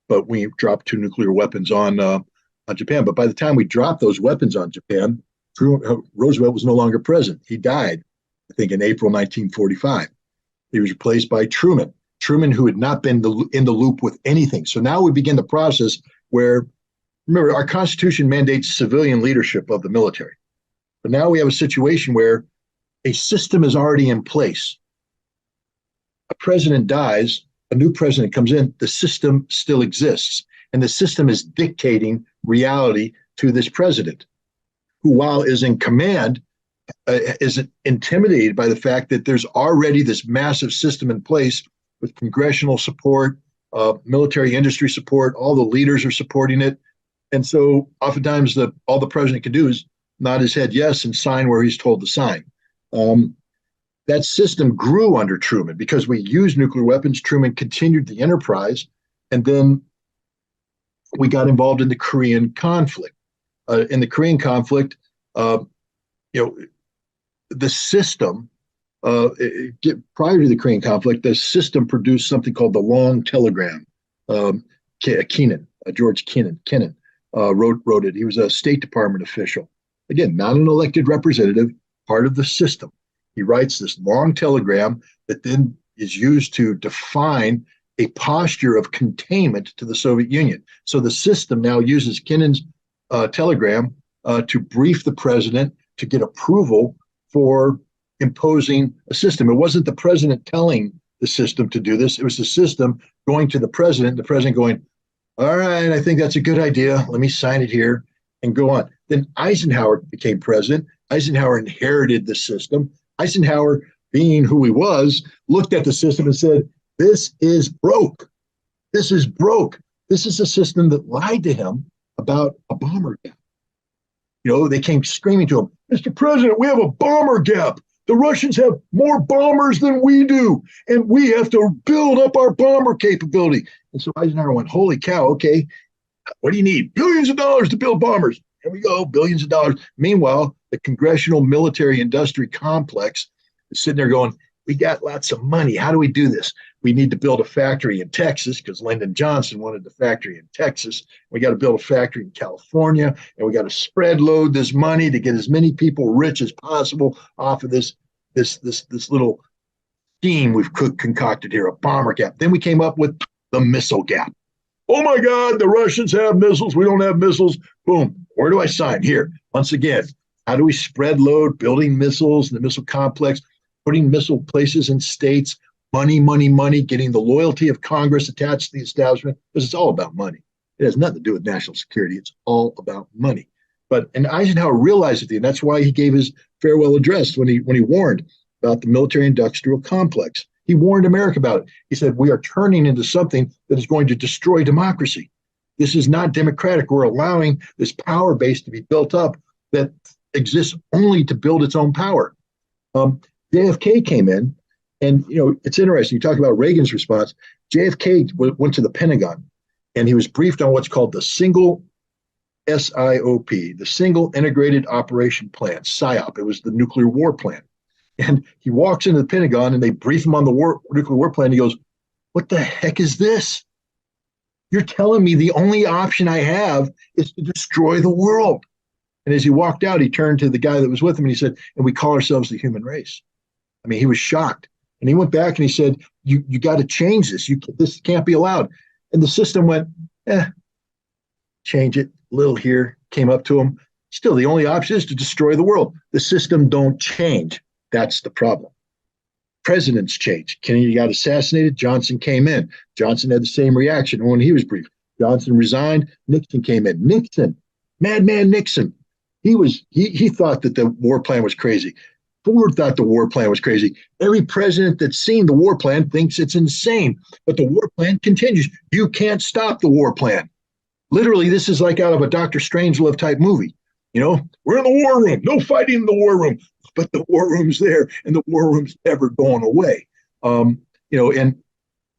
But we dropped 2 nuclear weapons on Japan. But by the time we dropped those weapons on Japan, Roosevelt was no longer president. He died, I think, in April 1945. He was replaced by Truman, who had not been in the loop with anything. So now we begin the process where, remember, our Constitution mandates civilian leadership of the military. But now we have a situation where a system is already in place. A president dies, a new president comes in, the system still exists. And the system is dictating reality to this president, who, while is in command, is intimidated by the fact that there's already this massive system in place with congressional support, military industry support. All the leaders are supporting it. And so oftentimes all the president can do is nod his head yes and sign where he's told to sign. that system grew under Truman because we used nuclear weapons. Truman continued the enterprise, and then we got involved in the Korean conflict. In the Korean conflict, uh, you know, the system prior to the Korean conflict, the system produced something called the Long Telegram. Um, George Kennan wrote it. He was a State Department official. Again, not an elected representative, part of the system. He writes this long telegram that then is used to define a posture of containment to the Soviet Union. So the system now uses Kennan's telegram to brief the president to get approval for imposing a system. It wasn't the president telling the system to do this. It was the system going to the president going, all right, I think that's a good idea. Let me sign it here and go on. Then Eisenhower became president. Eisenhower inherited the system. Eisenhower, being who he was, looked at the system and said, this is broke. This is broke. This is a system that lied to him about a bomber gap. They came screaming to him, Mr. President, we have a bomber gap. The Russians have more bombers than we do, and we have to build up our bomber capability. And so Eisenhower went, holy cow, okay, what do you need? Billions of dollars to build bombers. Here we go, billions of dollars. Meanwhile, the Congressional Military Industry Complex is sitting there going, we got lots of money. How do we do this? We need to build a factory in Texas because Lyndon Johnson wanted the factory in Texas. We got to build a factory in California, and we got to spread load this money to get as many people rich as possible off of this little scheme we've concocted here, a bomber gap. Then we came up with the missile gap. Oh my God, the Russians have missiles. We don't have missiles. Boom. Where do I sign? Here. Once again, how do we spread load, building missiles in the missile complex, putting missile places in states, money, money, money, getting the loyalty of Congress attached to the establishment, because it's all about money. It has nothing to do with national security. It's all about money. And Eisenhower realized it, and that's why he gave his farewell address when he warned about the military-industrial complex. He warned America about it. He said, we are turning into something that is going to destroy democracy. This is not democratic. We're allowing this power base to be built up that exists only to build its own power. JFK came in, and it's interesting. You talk about Reagan's response. JFK went to the Pentagon, and he was briefed on what's called the single SIOP, the Single Integrated Operation Plan, SIOP. It was the nuclear war plan. And he walks into the Pentagon, and they brief him on the nuclear war plan. He goes, what the heck is this? You're telling me the only option I have is to destroy the world. And as he walked out, he turned to the guy that was with him, and he said, and we call ourselves the human race. I mean, he was shocked. And he went back and he said, you got to change this. This can't be allowed. And the system went, change it. Little here, came up to him. Still, the only option is to destroy the world. The system don't change. That's the problem. Presidents change. Kennedy got assassinated. Johnson came in. Johnson had the same reaction when he was briefed. Johnson resigned. Nixon came in. Nixon, madman Nixon. He thought that the war plan was crazy. Ford thought the war plan was crazy. Every president that's seen the war plan thinks it's insane, but the war plan continues. You can't stop the war plan. Literally, this is like out of a Dr. Strangelove type movie. We're in the war room. No fighting in the war room, but the war room's there, and the war room's never going away. And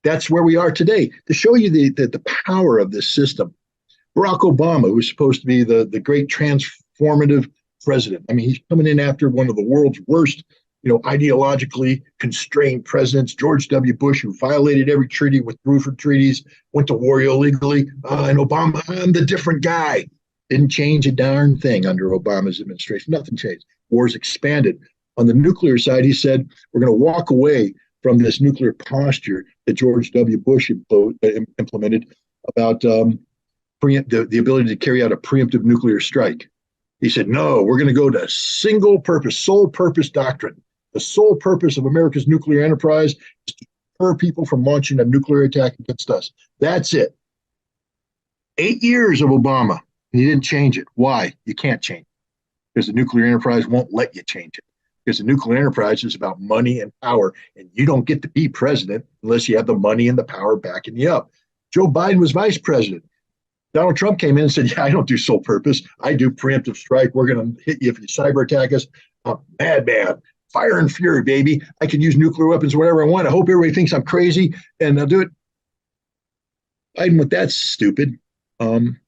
that's where we are today. To show you the power of this system, Barack Obama, who was supposed to be the great transformative president. I mean, he's coming in after one of the world's worst, ideologically constrained presidents, George W. Bush, who violated every treaty, withdrew from treaties, went to war illegally. And Obama, I'm the different guy. Didn't change a darn thing under Obama's administration. Nothing changed. Wars expanded. On the nuclear side, he said, we're going to walk away from this nuclear posture that George W. Bush implemented about the ability to carry out a preemptive nuclear strike. He said, no, we're going to go to single purpose, sole purpose doctrine. The sole purpose of America's nuclear enterprise is to deter people from launching a nuclear attack against us. That's it. 8 years of Obama, and he didn't change it. Why? You can't change it. Because the nuclear enterprise won't let you change it. Because the nuclear enterprise is about money and power, and you don't get to be president unless you have the money and the power backing you up. Joe Biden was vice president. Donald Trump came in and said, yeah, I don't do sole purpose. I do preemptive strike. We're going to hit you if you cyber attack us. Madman. fire and fury, baby. I can use nuclear weapons whatever I want. I hope everybody thinks I'm crazy, and I'll do it. Biden with that's stupid. Um,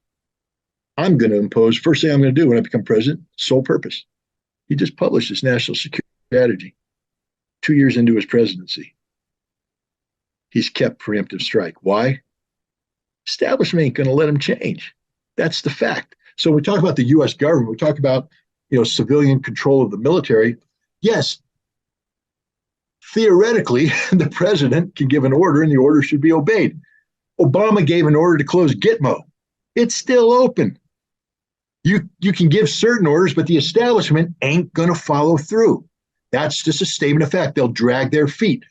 I'm going to impose, first thing I'm going to do when I become president, sole purpose. He just published his national security strategy 2 years into his presidency. He's kept preemptive strike. Why? Establishment ain't going to let him change. That's the fact. So when we talk about the U.S. government, we talk about civilian control of the military. Yes, theoretically, the president can give an order and the order should be obeyed. Obama gave an order to close Gitmo. It's still open. You can give certain orders, but the establishment ain't going to follow through. That's just a statement of fact. They'll drag their feet.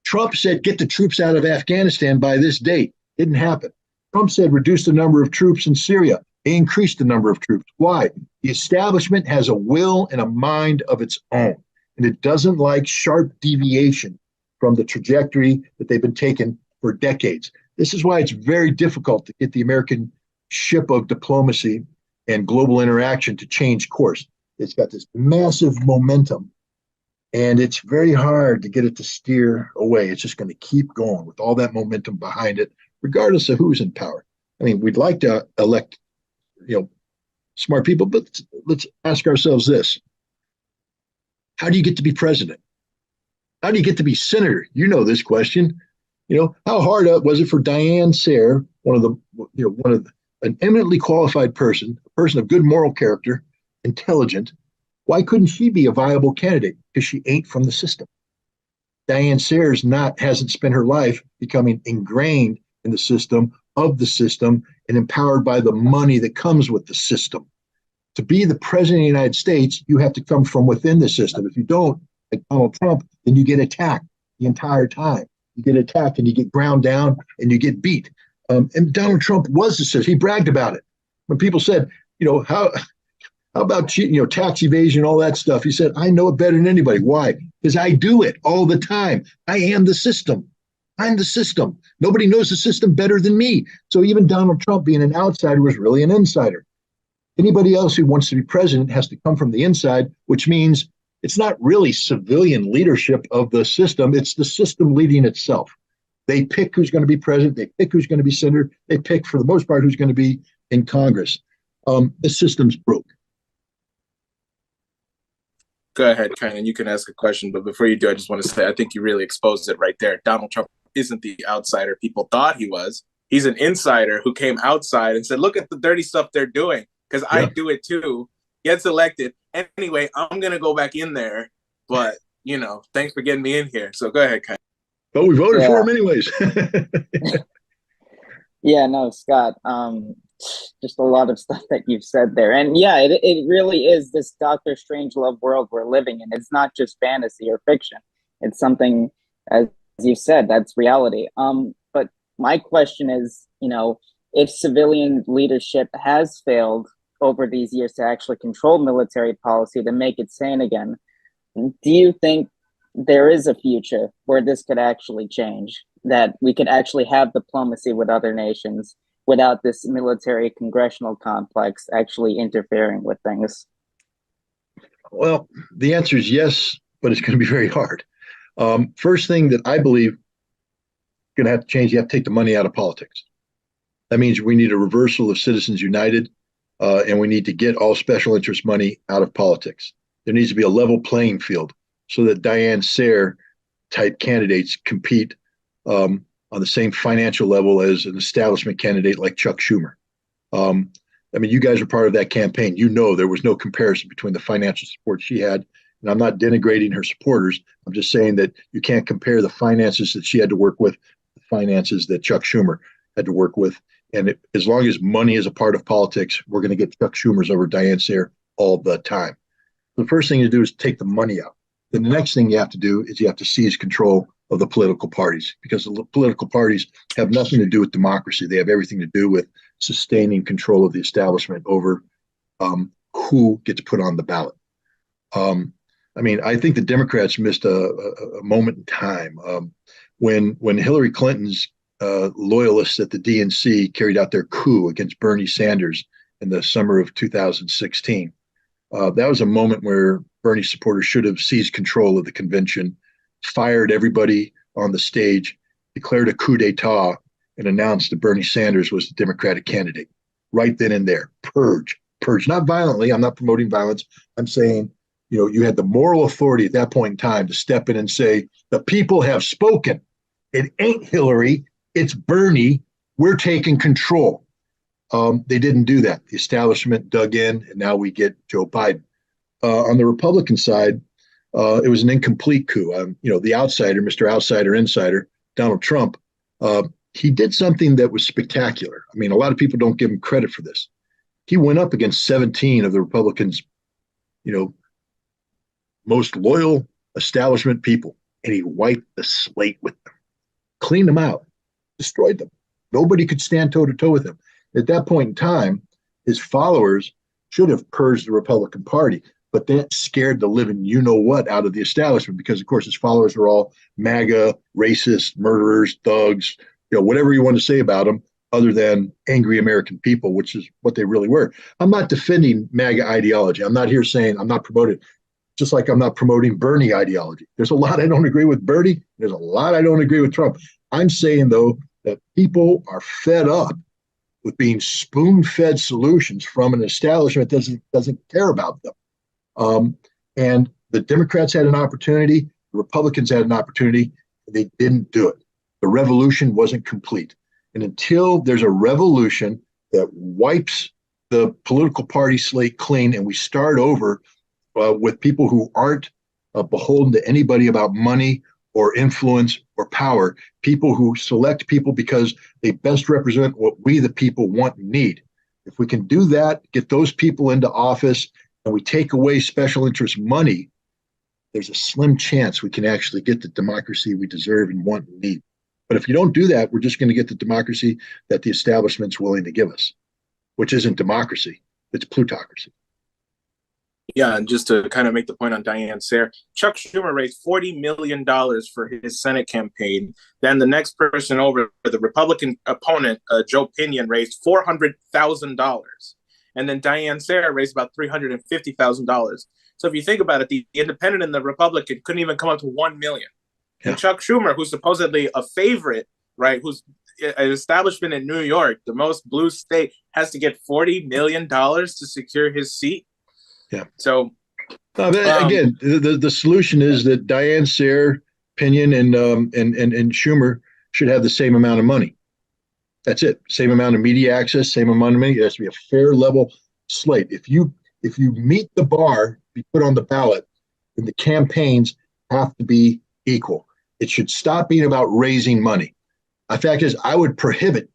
Trump said, get the troops out of Afghanistan by this date. Didn't happen. Trump said, reduce the number of troops in Syria. They increased the number of troops. Why? The establishment has a will and a mind of its own, and it doesn't like sharp deviation from the trajectory that they've been taking for decades. This is why it's very difficult to get the American ship of diplomacy and global interaction to change course. It's got this massive momentum, and it's very hard to get it to steer away. It's just going to keep going with all that momentum behind it, regardless of who's in power. I mean, we'd like to elect, smart people, but let's ask ourselves this. How do you get to be president? How do you get to be senator? You know this question. How hard was it for Diane Sayre, an eminently qualified person, a person of good moral character, intelligent? Why couldn't she be a viable candidate? Because she ain't from the system. Diane Sayers hasn't spent her life becoming ingrained in the system, of the system, and empowered by the money that comes with the system. To be the president of the United States, you have to come from within the system. If you don't, like Donald Trump, then you get attacked the entire time. You get attacked and you get ground down and you get beat. And Donald Trump was the system. He bragged about it. When people said, how about tax evasion, all that stuff? He said, I know it better than anybody. Why? Because I do it all the time. I am the system. I'm the system. Nobody knows the system better than me. So even Donald Trump, being an outsider, was really an insider. Anybody else who wants to be president has to come from the inside, which means it's not really civilian leadership of the system. It's the system leading itself. They pick who's going to be president. They pick who's going to be senator. They pick, for the most part, who's going to be in Congress. The system's broke. Go ahead, Kynan. You can ask a question, but before you do, I just want to say I think you really exposed it right there. Donald Trump isn't the outsider people thought he was. He's an insider who came outside and said, look at the dirty stuff they're doing, because I do it too. Gets elected. Anyway, I'm going to go back in there, but, thanks for getting me in here. So go ahead, Kynan. But we voted for him anyways. Yeah, no, Scott, just a lot of stuff that you've said there. And yeah, it really is this Dr. Strangelove world we're living in. It's not just fantasy or fiction. It's something, as you said, that's reality. But my question is, if civilian leadership has failed over these years to actually control military policy to make it sane again, do you think there is a future where this could actually change, that we could actually have diplomacy with other nations without this military congressional complex actually interfering with things? Well, the answer is yes, but it's going to be very hard. First thing that I believe going to have to change, you have to take the money out of politics. That means we need a reversal of Citizens United, and we need to get all special interest money out of politics. There needs to be a level playing field so that Diane Sayre type candidates compete on the same financial level as an establishment candidate like Chuck Schumer. You guys are part of that campaign. There was no comparison between the financial support she had, and I'm not denigrating her supporters. I'm just saying that you can't compare the finances that she had to work with, the finances that Chuck Schumer had to work with. And as long as money is a part of politics, we're going to get Chuck Schumers over Diane Sayre all the time. The first thing to do is take the money out. Then the next thing you have to do is you have to seize control of the political parties, because the political parties have nothing to do with democracy. They have everything to do with sustaining control of the establishment over who gets put on the ballot. I think the Democrats missed a moment in time when Hillary Clinton's loyalists at the DNC carried out their coup against Bernie Sanders in the summer of 2016. That was a moment where Bernie supporters should have seized control of the convention, fired everybody on the stage, declared a coup d'etat, and announced that Bernie Sanders was the Democratic candidate. Right then and there, purge, not violently. I'm not promoting violence. I'm saying, you had the moral authority at that point in time to step in and say, the people have spoken. It ain't Hillary, it's Bernie. We're taking control. They didn't do that. The establishment dug in, and now we get Joe Biden. On the Republican side, it was an incomplete coup. The outsider, Mr. Outsider Insider, Donald Trump, he did something that was spectacular. I mean, a lot of people don't give him credit for this. He went up against 17 of the Republicans, most loyal establishment people, and he wiped the slate with them, cleaned them out, destroyed them. Nobody could stand toe to toe with him. At that point in time, his followers should have purged the Republican Party, but that scared the living you-know-what out of the establishment because, of course, his followers are all MAGA, racist, murderers, thugs, whatever you want to say about them, other than angry American people, which is what they really were. I'm not defending MAGA ideology. I'm not here saying I'm not promoting, just like I'm not promoting Bernie ideology. There's a lot I don't agree with Bernie. There's a lot I don't agree with Trump. I'm saying, though, that people are fed up with being spoon-fed solutions from an establishment that doesn't care about them. And the Democrats had an opportunity, the Republicans had an opportunity, and they didn't do it. The revolution wasn't complete. And until there's a revolution that wipes the political party slate clean and we start over with people who aren't beholden to anybody about money or influence or power, people who select people because they best represent what we, the people, want and need. If we can do that, get those people into office, and we take away special interest money, there's a slim chance we can actually get the democracy we deserve and want and need. But if you don't do that, we're just going to get the democracy that the establishment's willing to give us, which isn't democracy, it's plutocracy. Yeah, and just to kind of make the point on Diane Sayre, Chuck Schumer raised $40 million for his Senate campaign. Then the next person over, the Republican opponent, Joe Pinion, raised $400,000. And then Diane Sayre raised about $350,000. So if you think about it, the independent and the Republican couldn't even come up to $1 million. Yeah. And Chuck Schumer, who's supposedly a favorite, right, who's an establishment in New York, the most blue state, has to get $40 million to secure his seat. Yeah. So again, the solution is that Diane Sayre, Pinion, and Schumer should have the same amount of money. That's it. Same amount of media access, same amount of money. It has to be a fair level slate. If you meet the bar, be put on the ballot, then the campaigns have to be equal. It should stop being about raising money. The fact is, I would prohibit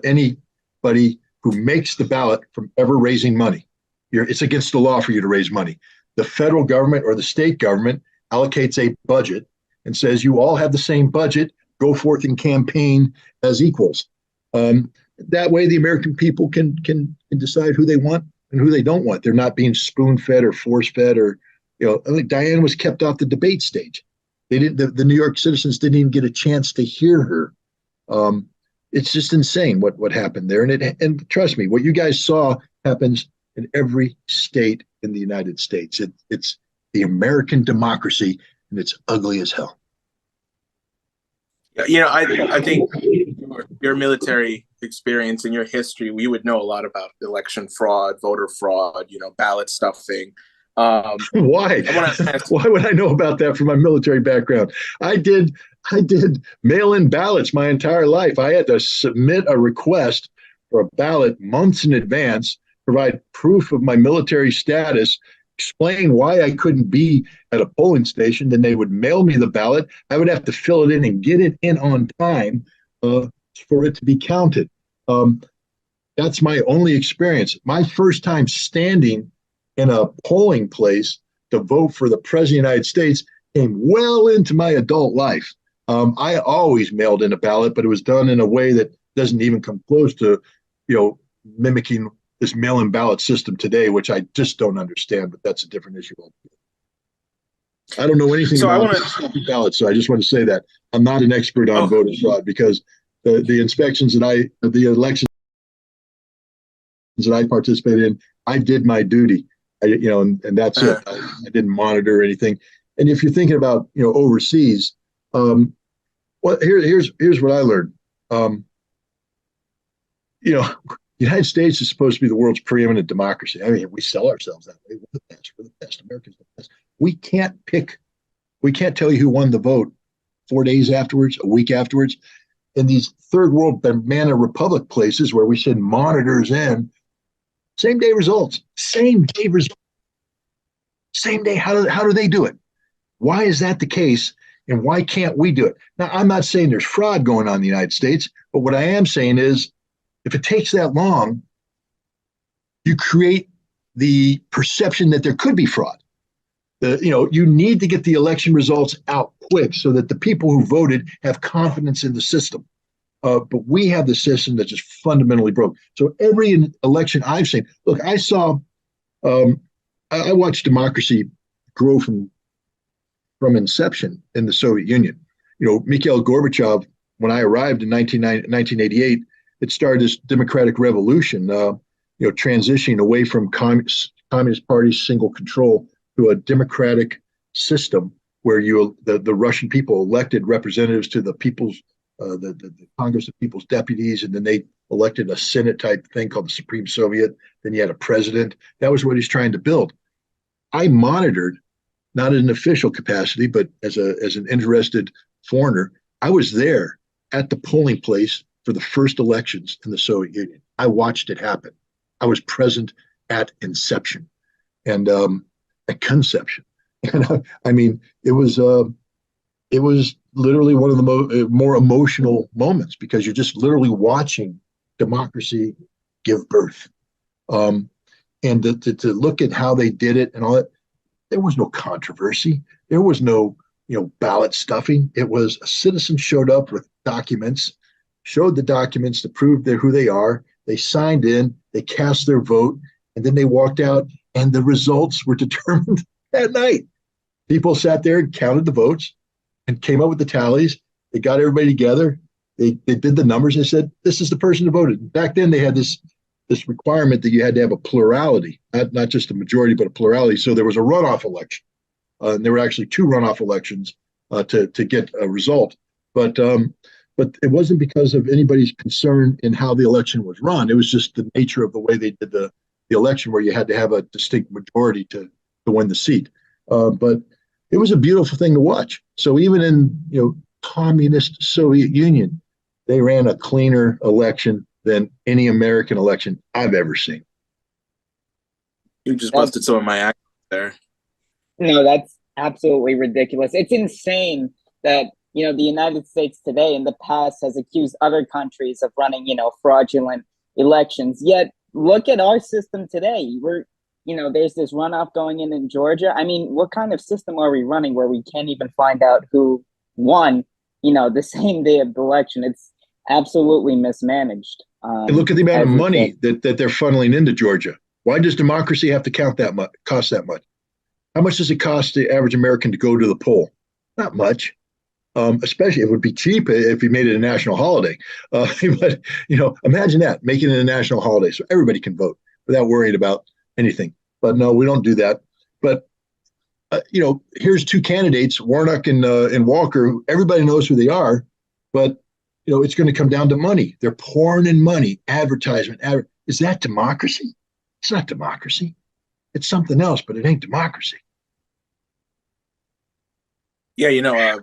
anybody who makes the ballot from ever raising money. It's against the law for you to raise money. The federal government or the state government allocates a budget and says you all have the same budget, go forth and campaign as equals. That way the American people can decide who they want and who they don't want. They're not being spoon-fed or force-fed or, I think Diane was kept off the debate stage. The New York citizens didn't even get a chance to hear her. It's just insane what happened there. And trust me, what you guys saw happens in every state in the United States. It's the American democracy, and it's ugly as hell. I think your military experience and your history, we would know a lot about election fraud, voter fraud, ballot stuffing. Why? Why would I know about that from my military background? I did mail-in ballots my entire life. I had to submit a request for a ballot months in advance, provide proof of my military status, explain why I couldn't be at a polling station. Then they would mail me the ballot. I would have to fill it in and get it in on time for it to be counted. That's my only experience. My first time standing in a polling place to vote for the president of the United States came well into my adult life. I always mailed in a ballot, but it was done in a way that doesn't even come close to, mimicking this mail-in ballot system today, which I just don't understand, but that's a different issue. I don't know anything about ballots, so I just want to say that I'm not an expert on voter fraud because the elections that I participated in, I did my duty and that's it. Uh, I didn't monitor anything. And if you're thinking about, overseas, well, here's what I learned. Um, you know, the United States is supposed to be the world's preeminent democracy. I mean, we sell ourselves that way. We're the best. We're the best. America's the best. We can't tell you who won the vote 4 days afterwards, a week afterwards. In these third world banana republic places where we send monitors in, same day results, same day. How do they do it? Why is that the case? And why can't we do it? Now, I'm not saying there's fraud going on in the United States, but what I am saying is if it takes that long, you create the perception that there could be fraud. You need to get the election results out quick so that the people who voted have confidence in the system. But we have the system that just fundamentally broke. So every election I've seen, look, I watched democracy grow from inception in the Soviet Union. Mikhail Gorbachev, when I arrived in 1988, it started this democratic revolution, transitioning away from Communist Party single control to a democratic system where the Russian people elected representatives to the people's the Congress of People's Deputies, and then they elected a Senate type thing called the Supreme Soviet. Then you had a president. That was what he's trying to build. I monitored, not in an official capacity, but as an interested foreigner. I was there at the polling place for the first elections in the Soviet Union. I watched it happen. I was present at inception and at conception. And I mean, it was literally one of the more emotional moments because you're just literally watching democracy give birth. And to look at how they did it and all that, there was no controversy. There was no ballot stuffing. It was a citizen showed up with documents, showed the documents to prove who they are. They signed in, they cast their vote, and then they walked out, and the results were determined that night. People sat there and counted the votes and came up with the tallies. They got everybody together. They did the numbers and said, this is the person who voted. Back then, they had this requirement that you had to have a plurality, not just a majority, but a plurality. So there was a runoff election. And there were actually two runoff elections to get a result. But it wasn't because of anybody's concern in how the election was run. It was just the nature of the way they did the election, where you had to have a distinct majority to win the seat. But it was a beautiful thing to watch. So even in communist Soviet Union, they ran a cleaner election than any American election I've ever seen. You just busted some of my act there. No, that's absolutely ridiculous. It's insane that, the United States today in the past has accused other countries of running, fraudulent elections. Yet look at our system today. There's this runoff going in Georgia. I mean, what kind of system are we running where we can't even find out who won, the same day of the election? It's absolutely mismanaged. And look at the amount of money that they're funneling into Georgia. Why does democracy have to cost that much? How much does it cost the average American to go to the poll? Not much. Especially it would be cheap if you made it a national holiday. But imagine that, making it a national holiday so everybody can vote without worrying about anything. But no, we don't do that. But here's two candidates, Warnock and Walker. Everybody knows who they are, but it's going to come down to money. They're pouring in money, advertisement. Is that democracy? It's not democracy. It's something else, but it ain't democracy. Yeah,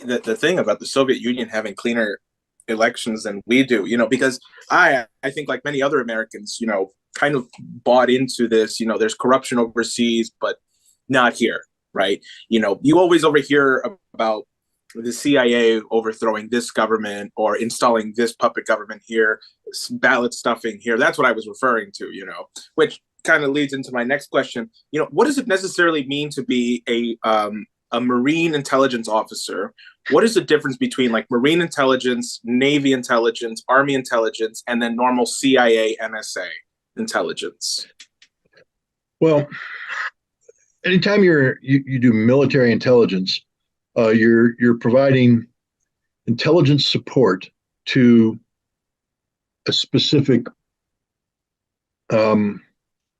the thing about the Soviet Union having cleaner elections than we do, because I think like many other Americans, kind of bought into this, there's corruption overseas, but not here, right? You always overhear about the CIA overthrowing this government or installing this puppet government here, ballot stuffing here. That's what I was referring to, which kind of leads into my next question. What does it necessarily mean to be a Marine intelligence officer? What is the difference between like Marine intelligence, Navy intelligence, Army intelligence, and then normal CIA, NSA intelligence? Well, anytime you do military intelligence, you're providing intelligence support to a specific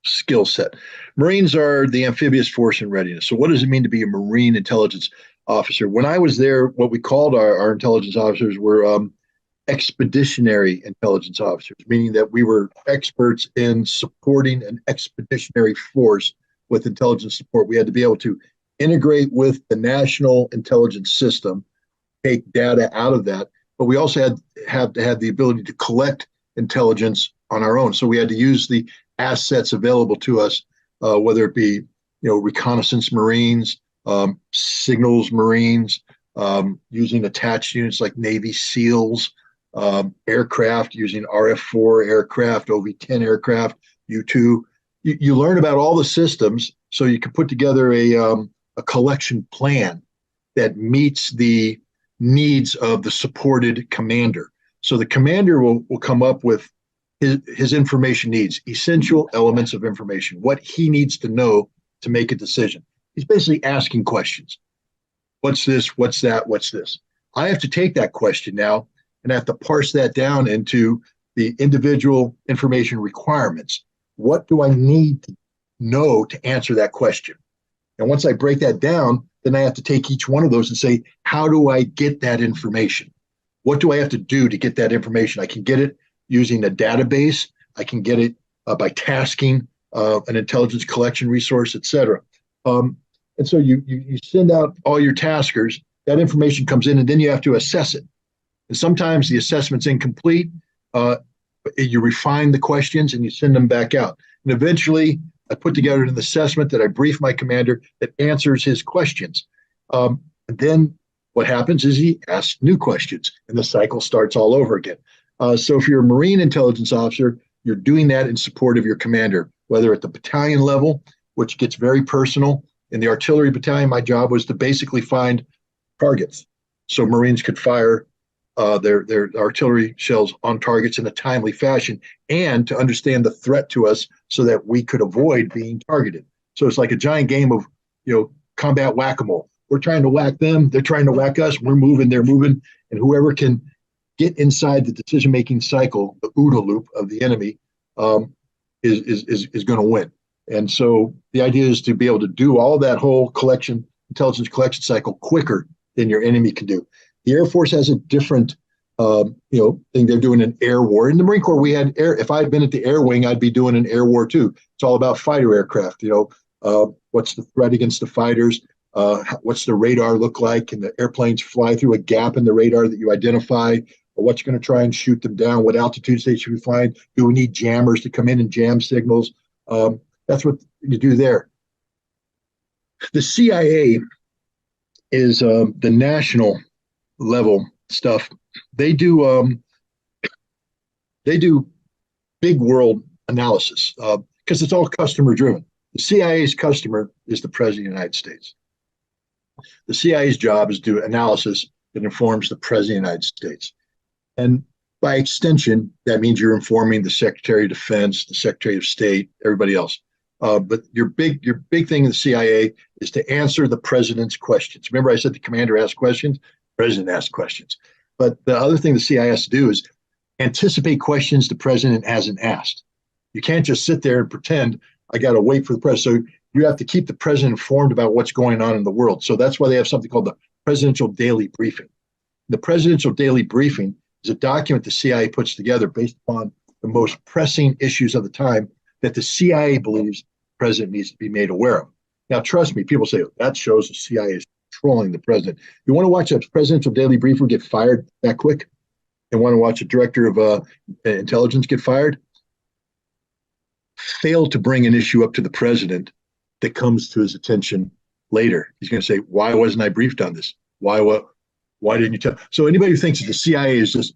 skill set. Marines are the amphibious force in readiness. So, what does it mean to be a Marine intelligence officer? When I was there, what we called our intelligence officers were expeditionary intelligence officers, meaning that we were experts in supporting an expeditionary force with intelligence support. We had to be able to integrate with the national intelligence system, take data out of that, but we also had to have the ability to collect intelligence on our own. So we had to use the assets available to us, whether it be reconnaissance Marines, signals Marines, using attached units like Navy SEALs, aircraft using RF-4 aircraft, OV-10 aircraft, U-2. You learn about all the systems so you can put together a collection plan that meets the needs of the supported commander. So the commander will come up with his information needs, essential elements of information, what he needs to know to make a decision. He's basically asking questions. What's this? What's that? What's this? I have to take that question now and I have to parse that down into the individual information requirements. What do I need to know to answer that question? And once I break that down, then I have to take each one of those and say, how do I get that information? What do I have to do to get that information? I can get it using a database. I can get it by tasking an intelligence collection resource, et cetera. And so you send out all your taskers, that information comes in, and then you have to assess it. And sometimes the assessment's incomplete. You refine the questions and you send them back out. And eventually, I put together an assessment that I brief my commander that answers his questions. And then what happens is he asks new questions, and the cycle starts all over again. So if you're a Marine intelligence officer, you're doing that in support of your commander, whether at the battalion level, which gets very personal. In the artillery battalion, my job was to basically find targets so Marines could fire their artillery shells on targets in a timely fashion, and to understand the threat to us so that we could avoid being targeted. So it's like a giant game of combat whack-a-mole. We're trying to whack them, they're trying to whack us, we're moving, they're moving, and whoever can get inside the decision-making cycle, the OODA loop of the enemy, is going to win. And so the idea is to be able to do all that whole intelligence collection cycle quicker than your enemy can do. The Air Force has a different, thing. They're doing an air war. In the Marine Corps, we had air. If I had been at the air wing, I'd be doing an air war too. It's all about fighter aircraft. What's the threat against the fighters? What's the radar look like? Can the airplanes fly through a gap in the radar that you identify? Or what's going to try and shoot them down? What altitudes they should be flying? Do we need jammers to come in and jam signals? That's what you do there. The CIA is the national level stuff. They do big world analysis because it's all customer driven. The CIA's customer is the President of the United States. The CIA's job is to do analysis that informs the President of the United States. And by extension, that means you're informing the Secretary of Defense, the Secretary of State, everybody else. But your big thing in the CIA is to answer the president's questions. Remember, I said the commander asks questions, the president asks questions. But the other thing the CIA has to do is anticipate questions the president hasn't asked. You can't just sit there and pretend I got to wait for the president. So you have to keep the president informed about what's going on in the world. So that's why they have something called the Presidential Daily Briefing. The Presidential Daily Briefing is a document the CIA puts together based upon the most pressing issues of the time that the CIA believes the president needs to be made aware of. Now, trust me, people say that shows the CIA is trolling the president. You want to watch a Presidential Daily Briefer get fired that quick? And want to watch a director of intelligence get fired? Fail to bring an issue up to the president that comes to his attention later. He's going to say, why wasn't I briefed on this? Why didn't you tell? So anybody who thinks that the CIA is just,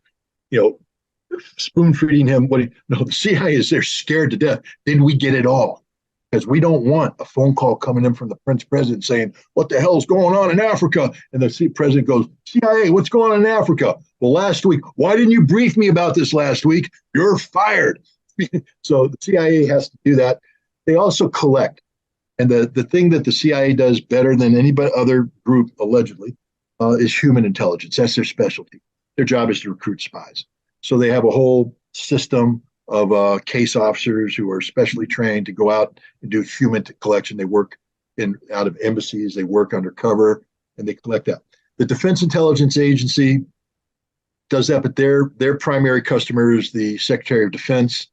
spoon feeding him, no, the CIA is, they're scared to death. Then we get it all. Because we don't want a phone call coming in from the French president saying, what the hell's going on in Africa? And the president goes, CIA, what's going on in Africa? Well, last week, why didn't you brief me about this last week? You're fired. So the CIA has to do that. They also collect. And the thing that the CIA does better than any other group, allegedly, is human intelligence. That's their specialty. Their job is to recruit spies. So they have a whole system of case officers who are specially trained to go out and do human collection. They work in out of embassies, they work undercover, and they collect that. The Defense Intelligence Agency does that, but their primary customer is the Secretary of Defense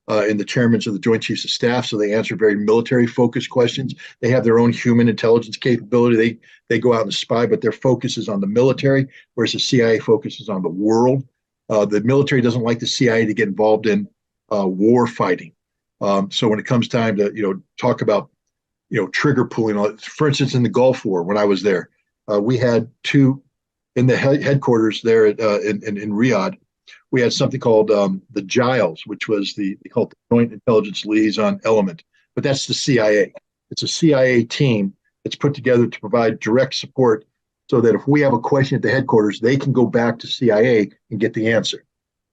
and the chairmen of the Joint Chiefs of Staff. So they answer very military focused questions. They have their own human intelligence capability. They go out and spy, but their focus is on the military, whereas the CIA focuses on the world. The military doesn't like the CIA to get involved in war fighting. So when it comes time to talk about trigger pulling, for instance, in the Gulf War when I was there, we had two in the headquarters there in Riyadh. We had something called the Giles, which was they called the Joint Intelligence Liaison Element, but that's the CIA. It's a CIA team that's put together to provide direct support so that if we have a question at the headquarters, they can go back to CIA and get the answer.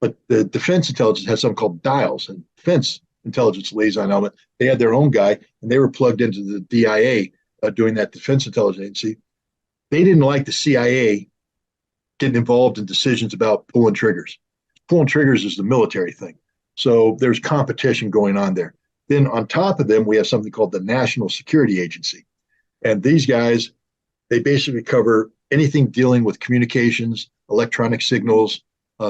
But the Defense Intelligence has something called DIALS, and Defense Intelligence Liaison Element. They had their own guy, and they were plugged into the DIA doing that Defense Intelligence Agency. They didn't like the CIA getting involved in decisions about pulling triggers. Pulling triggers is the military thing. So there's competition going on there. Then on top of them, we have something called the National Security Agency. And these guys, they basically cover anything dealing with communications, electronic signals,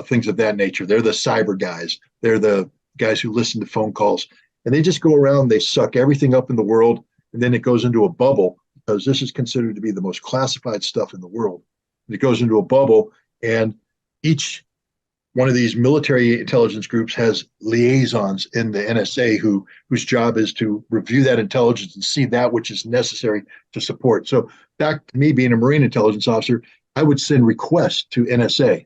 things of that nature. They're the cyber guys. They're the guys who listen to phone calls. And they just go around, they suck everything up in the world, and then it goes into a bubble because this is considered to be the most classified stuff in the world. And it goes into a bubble, and each one of these military intelligence groups has liaisons in the NSA whose job is to review that intelligence and see that which is necessary to support. So back to me being a Marine intelligence officer, I would send requests to NSA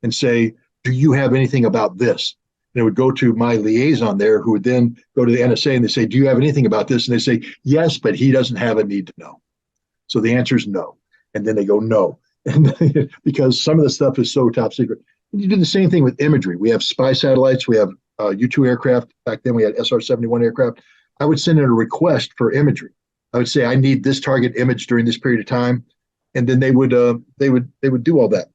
and say, do you have anything about this? And it would go to my liaison there, who would then go to the NSA and they say, do you have anything about this? And they say, yes, but he doesn't have a need to know. So the answer is no. And then they go, no. And because some of the stuff is so top secret. And you do the same thing with imagery. We have spy satellites. We have U-2 aircraft. Back then we had SR-71 aircraft. I would send in a request for imagery. I would say, I need this target image during this period of time. And then they would do all that.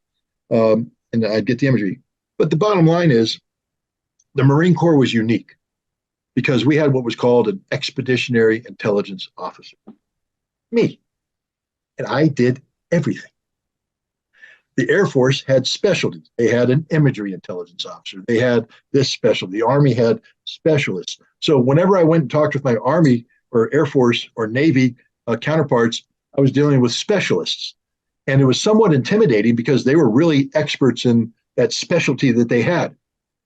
And I'd get the imagery. But the bottom line is the Marine Corps was unique because we had what was called an expeditionary intelligence officer. Me. And I did everything. The Air Force had specialties. They had an imagery intelligence officer. They had this specialty. The Army had specialists. So whenever I went and talked with my Army or Air Force or Navy counterparts, I was dealing with specialists. And it was somewhat intimidating because they were really experts in that specialty that they had.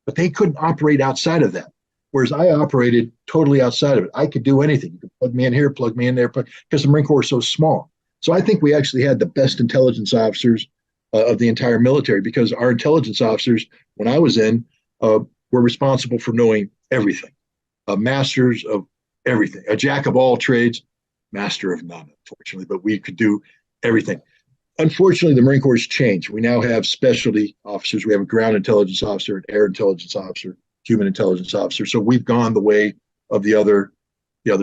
But they couldn't operate outside of that. Whereas I operated totally outside of it. I could do anything. You could plug me in here, plug me in there, because the Marine Corps is so small. So I think we actually had the best intelligence officers of the entire military because our intelligence officers, when I was in, were responsible for knowing everything, masters of everything, a jack of all trades, master of none, unfortunately, but we could do everything. Unfortunately, the Marine Corps has changed. We now have specialty officers. We have a ground intelligence officer, an air intelligence officer, human intelligence officer. So we've gone the way of the other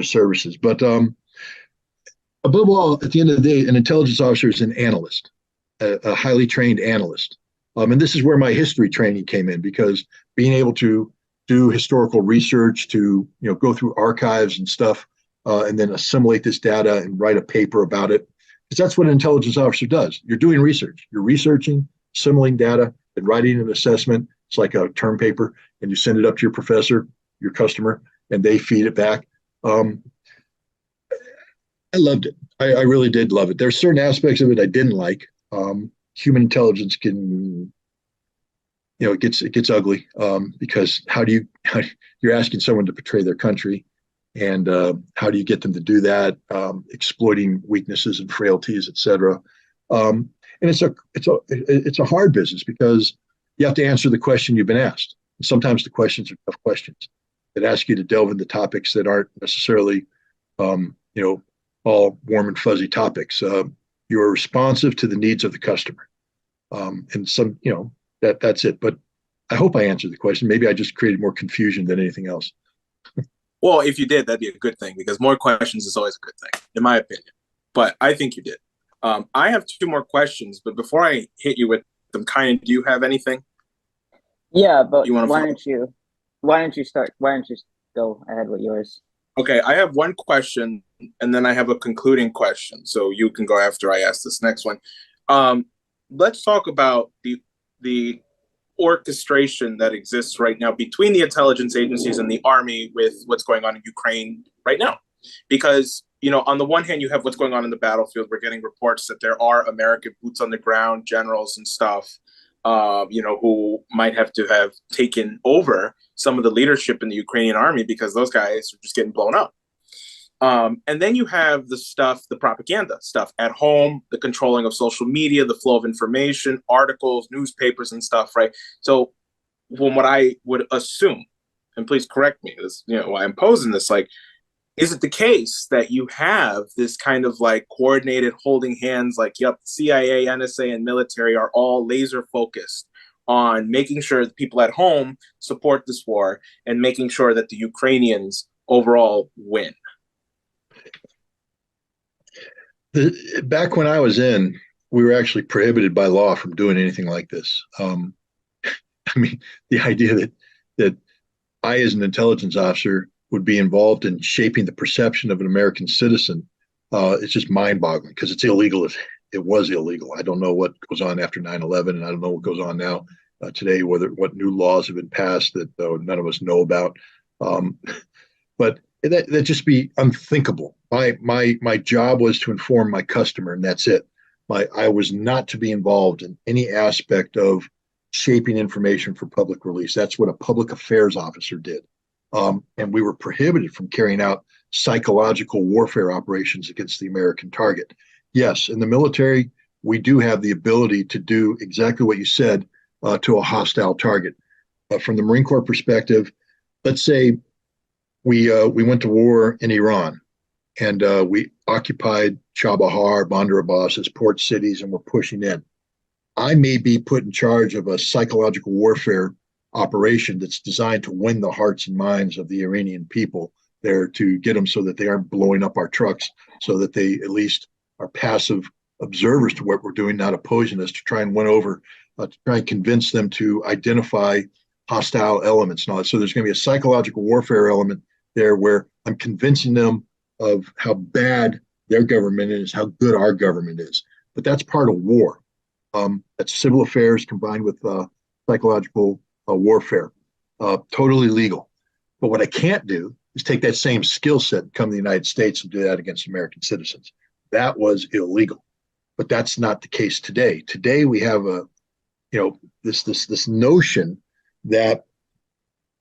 services. But above all, at the end of the day, an intelligence officer is an analyst, a highly trained analyst. And this is where my history training came in, because being able to do historical research, to go through archives and stuff, and then assimilate this data and write a paper about it, because that's what an intelligence officer does. You're doing research. You're researching, assimilating data, and writing an assessment. It's like a term paper, and you send it up to your professor, your customer, and they feed it back. I loved it. I really did love it. There's certain aspects of it I didn't like. Human intelligence can, it gets ugly because you're asking someone to betray their country, and how do you get them to do that? Exploiting weaknesses and frailties, etc. And it's a hard business because you have to answer the question you've been asked. And sometimes the questions are tough questions that ask you to delve into topics that aren't necessarily, all warm and fuzzy topics. You are responsive to the needs of the customer, and that's it. But I hope I answered the question. Maybe I just created more confusion than anything else. Well, if you did, that'd be a good thing, because more questions is always a good thing, in my opinion. But I think you did. I have two more questions, but before I hit you with them, do you have anything? Yeah, but why don't why don't you start? Why don't you go ahead with yours? Okay, I have one question, and then I have a concluding question. So you can go after I ask this next one. Um, let's talk about the orchestration that exists right now between the intelligence agencies and the army with what's going on in Ukraine right now. Because, on the one hand, you have what's going on in the battlefield. We're getting reports that there are American boots on the ground, generals and stuff, who might have to have taken over some of the leadership in the Ukrainian army because those guys are just getting blown up. And then you have the propaganda stuff at home, the controlling of social media, the flow of information, articles, newspapers, and stuff, right? So, from what I would assume, and please correct me, this, why I'm posing this, like, is it the case that you have this kind of like coordinated holding hands, like, yep, CIA, NSA, and military are all laser focused on making sure that people at home support this war and making sure that the Ukrainians overall win? Back when I was in, we were actually prohibited by law from doing anything like this. I mean, the idea that I, as an intelligence officer, would be involved in shaping the perception of an American citizen, it's just mind-boggling because it's illegal. It was illegal. I don't know what goes on after 9/11, and I don't know what goes on now today, what new laws have been passed that none of us know about. But that just be unthinkable. My job was to inform my customer, and that's it. I was not to be involved in any aspect of shaping information for public release. That's what a public affairs officer did. And we were prohibited from carrying out psychological warfare operations against the American target. Yes, in the military, we do have the ability to do exactly what you said to a hostile target. From the Marine Corps perspective, let's say we went to war in Iran and we occupied Chabahar, Bandar Abbas as port cities, and we're pushing in. I may be put in charge of a psychological warfare operation that's designed to win the hearts and minds of the Iranian people there, to get them so that they aren't blowing up our trucks, so that they at least are passive observers to what we're doing, not opposing us, to try and win over, to try and convince them to identify hostile elements and all that. So there's going to be a psychological warfare element there where I'm convincing them of how bad their government is, how good our government is. But that's part of war. That's civil affairs combined with psychological warfare. Totally legal. But what I can't do is take that same skill set and come to the United States and do that against American citizens. That was illegal. But that's not the case today. Today we have this notion that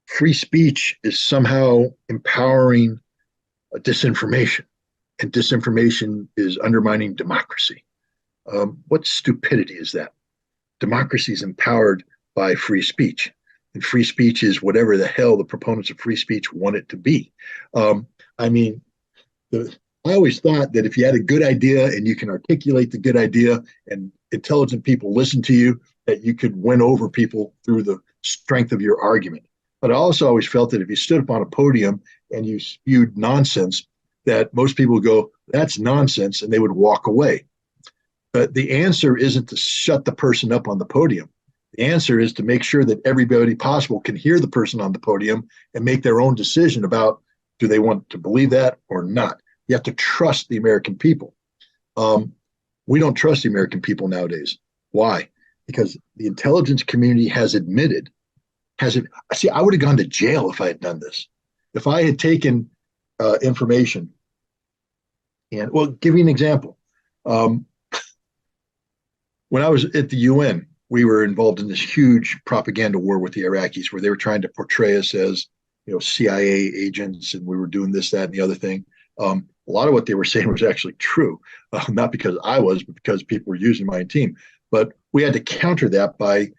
free speech is somehow empowering disinformation, and disinformation is undermining democracy. What stupidity is that? Democracy is empowered by free speech, and free speech is whatever the hell the proponents of free speech want it to be. I mean, I always thought that if you had a good idea and you can articulate the good idea and intelligent people listen to you, that you could win over people through the strength of your argument. But I also always felt that if you stood up on a podium and you spewed nonsense, that most people would go, that's nonsense, and they would walk away. But the answer isn't to shut the person up on the podium. The answer is to make sure that everybody possible can hear the person on the podium and make their own decision about, do they want to believe that or not. You have to trust the American people. We don't trust the American people nowadays. Why? Because the intelligence community has admitted, I would have gone to jail if I had done this. If I had taken information and, well, give you an example. When I was at the UN, we were involved in this huge propaganda war with the Iraqis, where they were trying to portray us as, CIA agents, and we were doing this, that, and the other thing. A lot of what they were saying was actually true, not because I was, but because people were using my team. But we had to counter that by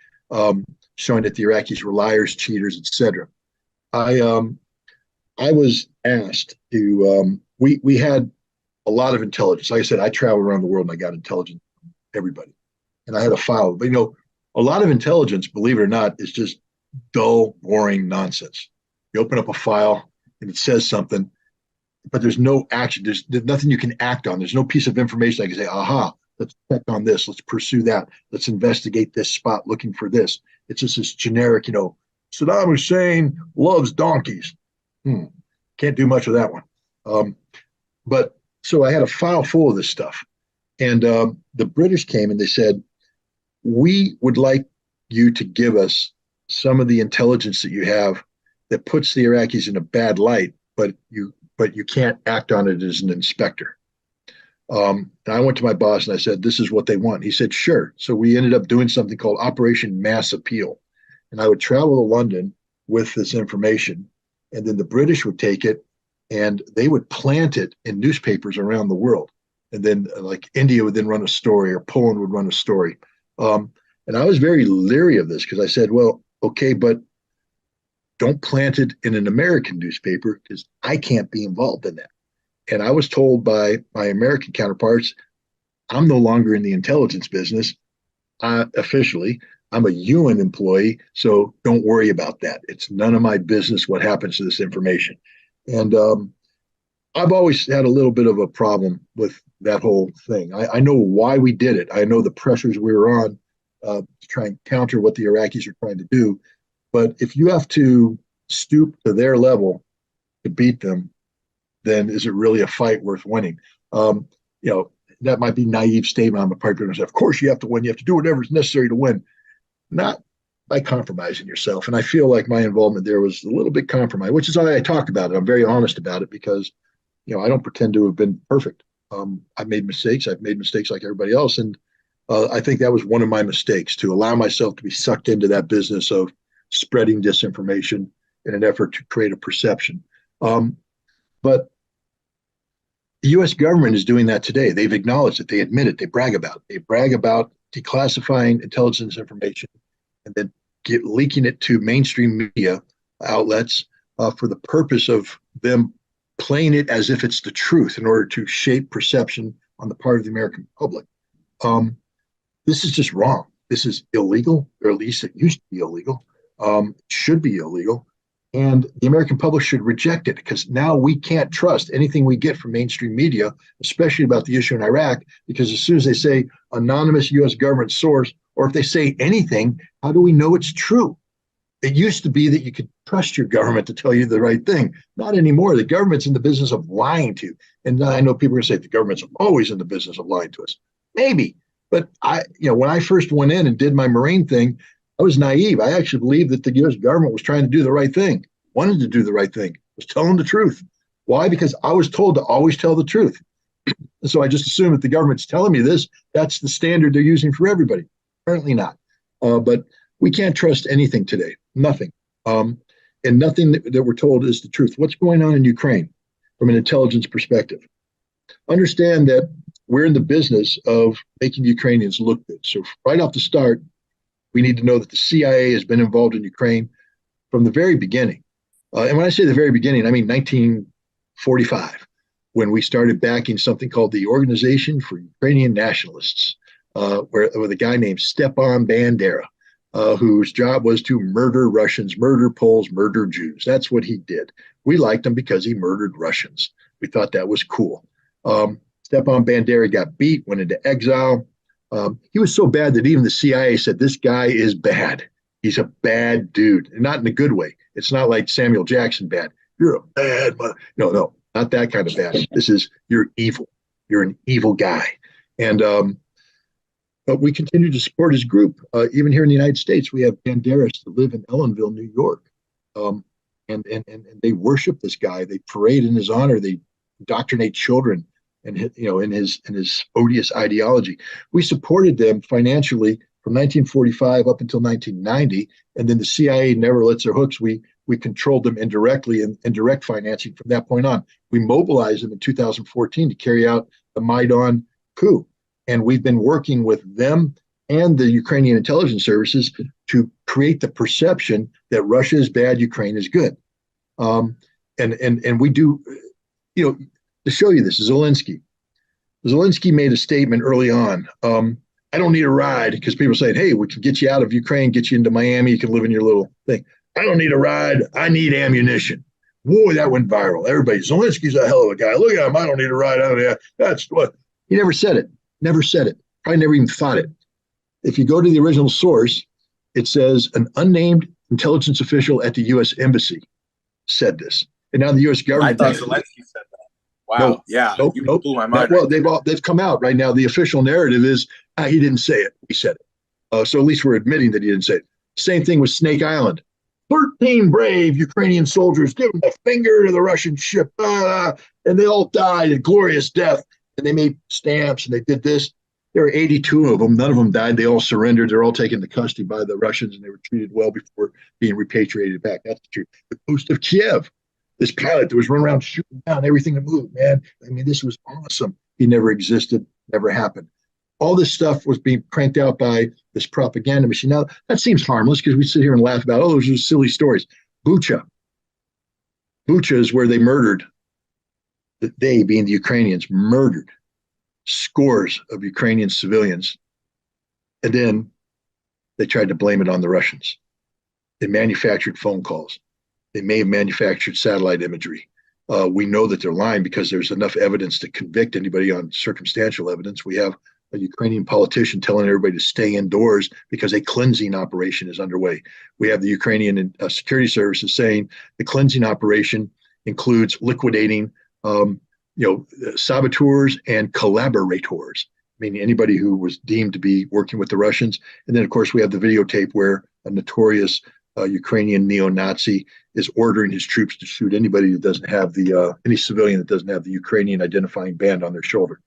showing that the Iraqis were liars, cheaters, etc. I was asked to. We had a lot of intelligence. Like I said, I traveled around the world and I got intelligence from everybody, and I had a file. But a lot of intelligence, believe it or not, is just dull, boring nonsense. You open up a file and it says something, but there's no action. There's nothing you can act on. There's no piece of information I can say, aha, let's check on this. Let's pursue that. Let's investigate this spot looking for this. It's just this generic, Saddam Hussein loves donkeys. Can't do much with that one. Um, but so I had a file full of this stuff. And the British came and they said, we would like you to give us some of the intelligence that you have that puts the Iraqis in a bad light, but you can't act on it as an inspector. And I went to my boss and I said, this is what they want. He said, sure. So we ended up doing something called Operation Mass Appeal. And I would travel to London with this information, and then the British would take it and they would plant it in newspapers around the world. And then, like, India would then run a story, or Poland would run a story. And I was very leery of this because I said, well, okay, but don't plant it in an American newspaper because I can't be involved in that. And I was told by my American counterparts, I'm no longer in the intelligence business. Officially, I'm a UN employee, so don't worry about that. It's none of my business what happens to this information. And I've always had a little bit of a problem with that whole thing. I know why we did it. I know the pressures we were on to try and counter what the Iraqis are trying to do. But if you have to stoop to their level to beat them, then is it really a fight worth winning? That might be a naive statement on the part of of course you have to win. You have to do whatever is necessary to win. Not by compromising yourself. And I feel like my involvement there was a little bit compromised, which is why I talked about it. I'm very honest about it because, I don't pretend to have been perfect. I've made mistakes. I've made mistakes like everybody else. And I think that was one of my mistakes, to allow myself to be sucked into that business of spreading disinformation in an effort to create a perception. But the U.S. government is doing that today. They've acknowledged it. They admit it. They brag about it. They brag about declassifying intelligence information and then leaking it to mainstream media outlets for the purpose of them playing it as if it's the truth in order to shape perception on the part of the American public. This is just wrong. This is illegal, or at least it used to be illegal. It should be illegal. And the American public should reject it, because now we can't trust anything we get from mainstream media, especially about the issue in Iraq, because as soon as they say anonymous U.S. government source, or if they say anything, how do we know it's true? It used to be that you could trust your government to tell you the right thing. Not anymore. The government's in the business of lying to you. And I know people are going to say the government's always in the business of lying to us. Maybe. But when I first went in and did my Marine thing, I was naive. I actually believed that the U.S. government was trying to do the right thing, wanted to do the right thing, was telling the truth. Why? Because I was told to always tell the truth. And so I just assume that the government's telling me this, that's the standard they're using for everybody. Apparently not. But we can't trust anything today, nothing. And nothing that we're told is the truth. What's going on in Ukraine from an intelligence perspective? Understand that we're in the business of making the Ukrainians look good. So right off the start, we need to know that the CIA has been involved in Ukraine from the very beginning. And when I say the very beginning, I mean 1945, when we started backing something called the Organization for Ukrainian Nationalists, with a guy named Stepan Bandera, whose job was to murder Russians, murder Poles, murder Jews. That's what he did. We liked him because he murdered Russians. We thought that was cool. Stepan Bandera got beat, went into exile. He was so bad that even the CIA said, this guy is bad. He's a bad dude, and not in a good way. It's not like Samuel Jackson bad. You're a bad mother. No, not that kind of bad. This is, you're evil. You're an evil guy. And but we continue to support his group. Even here in the United States, we have Banderas that live in Ellenville, New York. And they worship this guy. They parade in his honor. They indoctrinate children and in his odious ideology. We supported them financially from 1945 up until 1990, and then the CIA never lets their hooks. We controlled them indirectly and direct financing from that point on. We mobilized them in 2014 to carry out the Maidan coup, and we've been working with them and the Ukrainian intelligence services to create the perception that Russia is bad, Ukraine is good. And we do, to show you this, Zelensky made a statement early on. I don't need a ride, because people say, hey, we can get you out of Ukraine, get you into Miami, you can live in your little thing. I don't need a ride. I need ammunition. Boy, that went viral. Everybody, Zelensky's a hell of a guy. Look at him. I don't need a ride. That's what he never said it. Never said it. Probably never even thought it. If you go to the original source, it says an unnamed intelligence official at the U.S. Embassy said this. And now the U.S. I government. thought Zelensky said that. Wow. No, Yeah. nope, You nope. blew my That, mind right well, there. they've come out right now. The official narrative is he didn't say it. He said it. So at least we're admitting that he didn't say it. Same thing with Snake Island. 13 brave Ukrainian soldiers giving the finger to the Russian ship, and they all died a glorious death. And they made stamps and they did this. There were 82 of them. None of them died. They all surrendered. They're all taken into custody by the Russians, and they were treated well before being repatriated back. That's the truth. The coast of Kiev, this pilot that was running around shooting down everything that moved, man. I mean, this was awesome. He never existed, never happened. All this stuff was being cranked out by this propaganda machine. Now, that seems harmless because we sit here and laugh about, those are silly stories. Bucha. Bucha is where they murdered, they being the Ukrainians, murdered scores of Ukrainian civilians. And then they tried to blame it on the Russians. They manufactured phone calls. They may have manufactured satellite imagery. We know that they're lying because there's enough evidence to convict anybody on circumstantial evidence. We have a Ukrainian politician telling everybody to stay indoors because a cleansing operation is underway. We have the Ukrainian security services saying the cleansing operation includes liquidating, saboteurs and collaborators, meaning anybody who was deemed to be working with the Russians. And then, of course, we have the videotape where a notorious Ukrainian neo-Nazi is ordering his troops to shoot anybody that doesn't have any civilian that doesn't have the Ukrainian identifying band on their shoulder.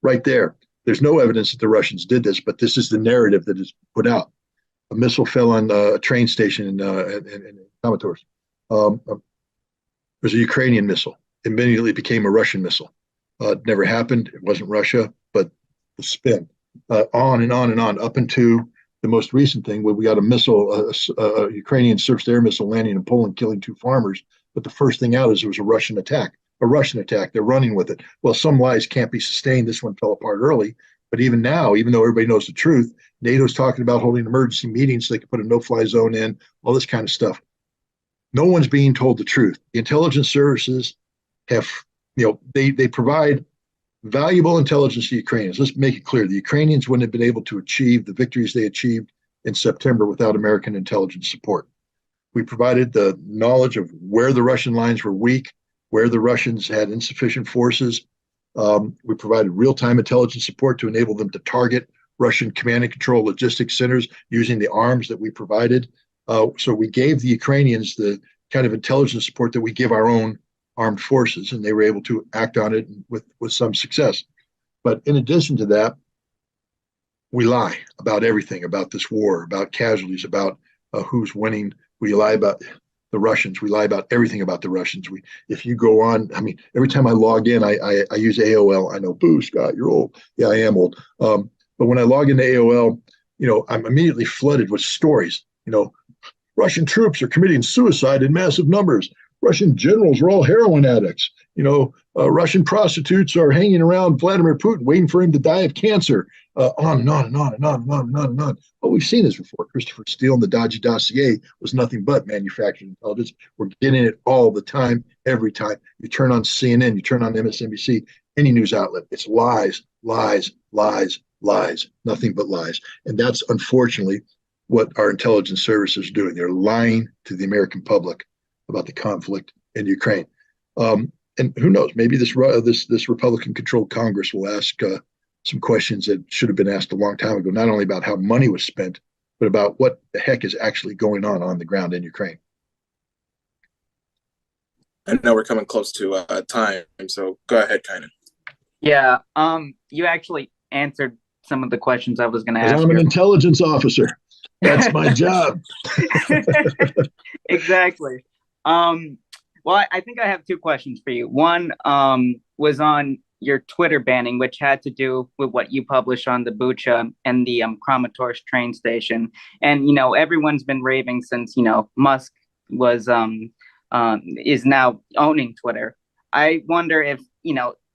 Right there. There's no evidence that the Russians did this, but this is the narrative that is put out. A missile fell on a train station in Kramatorsk. There's a Ukrainian missile. Immediately became a Russian missile. It never happened. It wasn't Russia, but the spin. On and on and on, up into the most recent thing where we got a missile, a Ukrainian surface-to-air missile landing in Poland, killing 2 farmers. But the first thing out is it was a Russian attack. A Russian attack. They're running with it. Well, some lies can't be sustained. This one fell apart early. But even now, even though everybody knows the truth, NATO's talking about holding emergency meetings so they can put a no-fly zone in, all this kind of stuff. No one's being told the truth. The intelligence services have, they provide valuable intelligence to Ukrainians. Let's make it clear. The Ukrainians wouldn't have been able to achieve the victories they achieved in September without American intelligence support. We provided the knowledge of where the Russian lines were weak, where the Russians had insufficient forces. We provided real-time intelligence support to enable them to target Russian command and control logistics centers using the arms that we provided. So we gave the Ukrainians the kind of intelligence support that we give our own armed forces, and they were able to act on it with some success. But in addition to that, we lie about everything, about this war, about casualties, about who's winning. We lie about the Russians. We lie about everything about the Russians. If you go on, I mean, every time I log in, I use AOL. I know, boo, Scott, you're old. Yeah, I am old. But when I log into AOL, I'm immediately flooded with stories. Russian troops are committing suicide in massive numbers. Russian generals are all heroin addicts. Russian prostitutes are hanging around Vladimir Putin, waiting for him to die of cancer. On and on and on and on and on and on and on. Well, we've seen this before. Christopher Steele and the Dodgy dossier was nothing but manufactured intelligence. We're getting it all the time, every time. You turn on CNN, you turn on MSNBC, any news outlet. It's lies, lies, lies, lies, nothing but lies. And that's unfortunately what our intelligence services are doing. They're lying to the American public about the conflict in Ukraine. And who knows, maybe this Republican-controlled Congress will ask some questions that should have been asked a long time ago, not only about how money was spent, but about what the heck is actually going on the ground in Ukraine. I know we're coming close to time, so go ahead, Kynan. Yeah, you actually answered some of the questions I was going to ask. I'm an intelligence officer. That's my job. Exactly. Well, I think I have 2 questions for you. One was on your Twitter banning, which had to do with what you published on the Bucha and the Kramatorsk train station. And, everyone's been raving since, Musk was is now owning Twitter. I wonder if,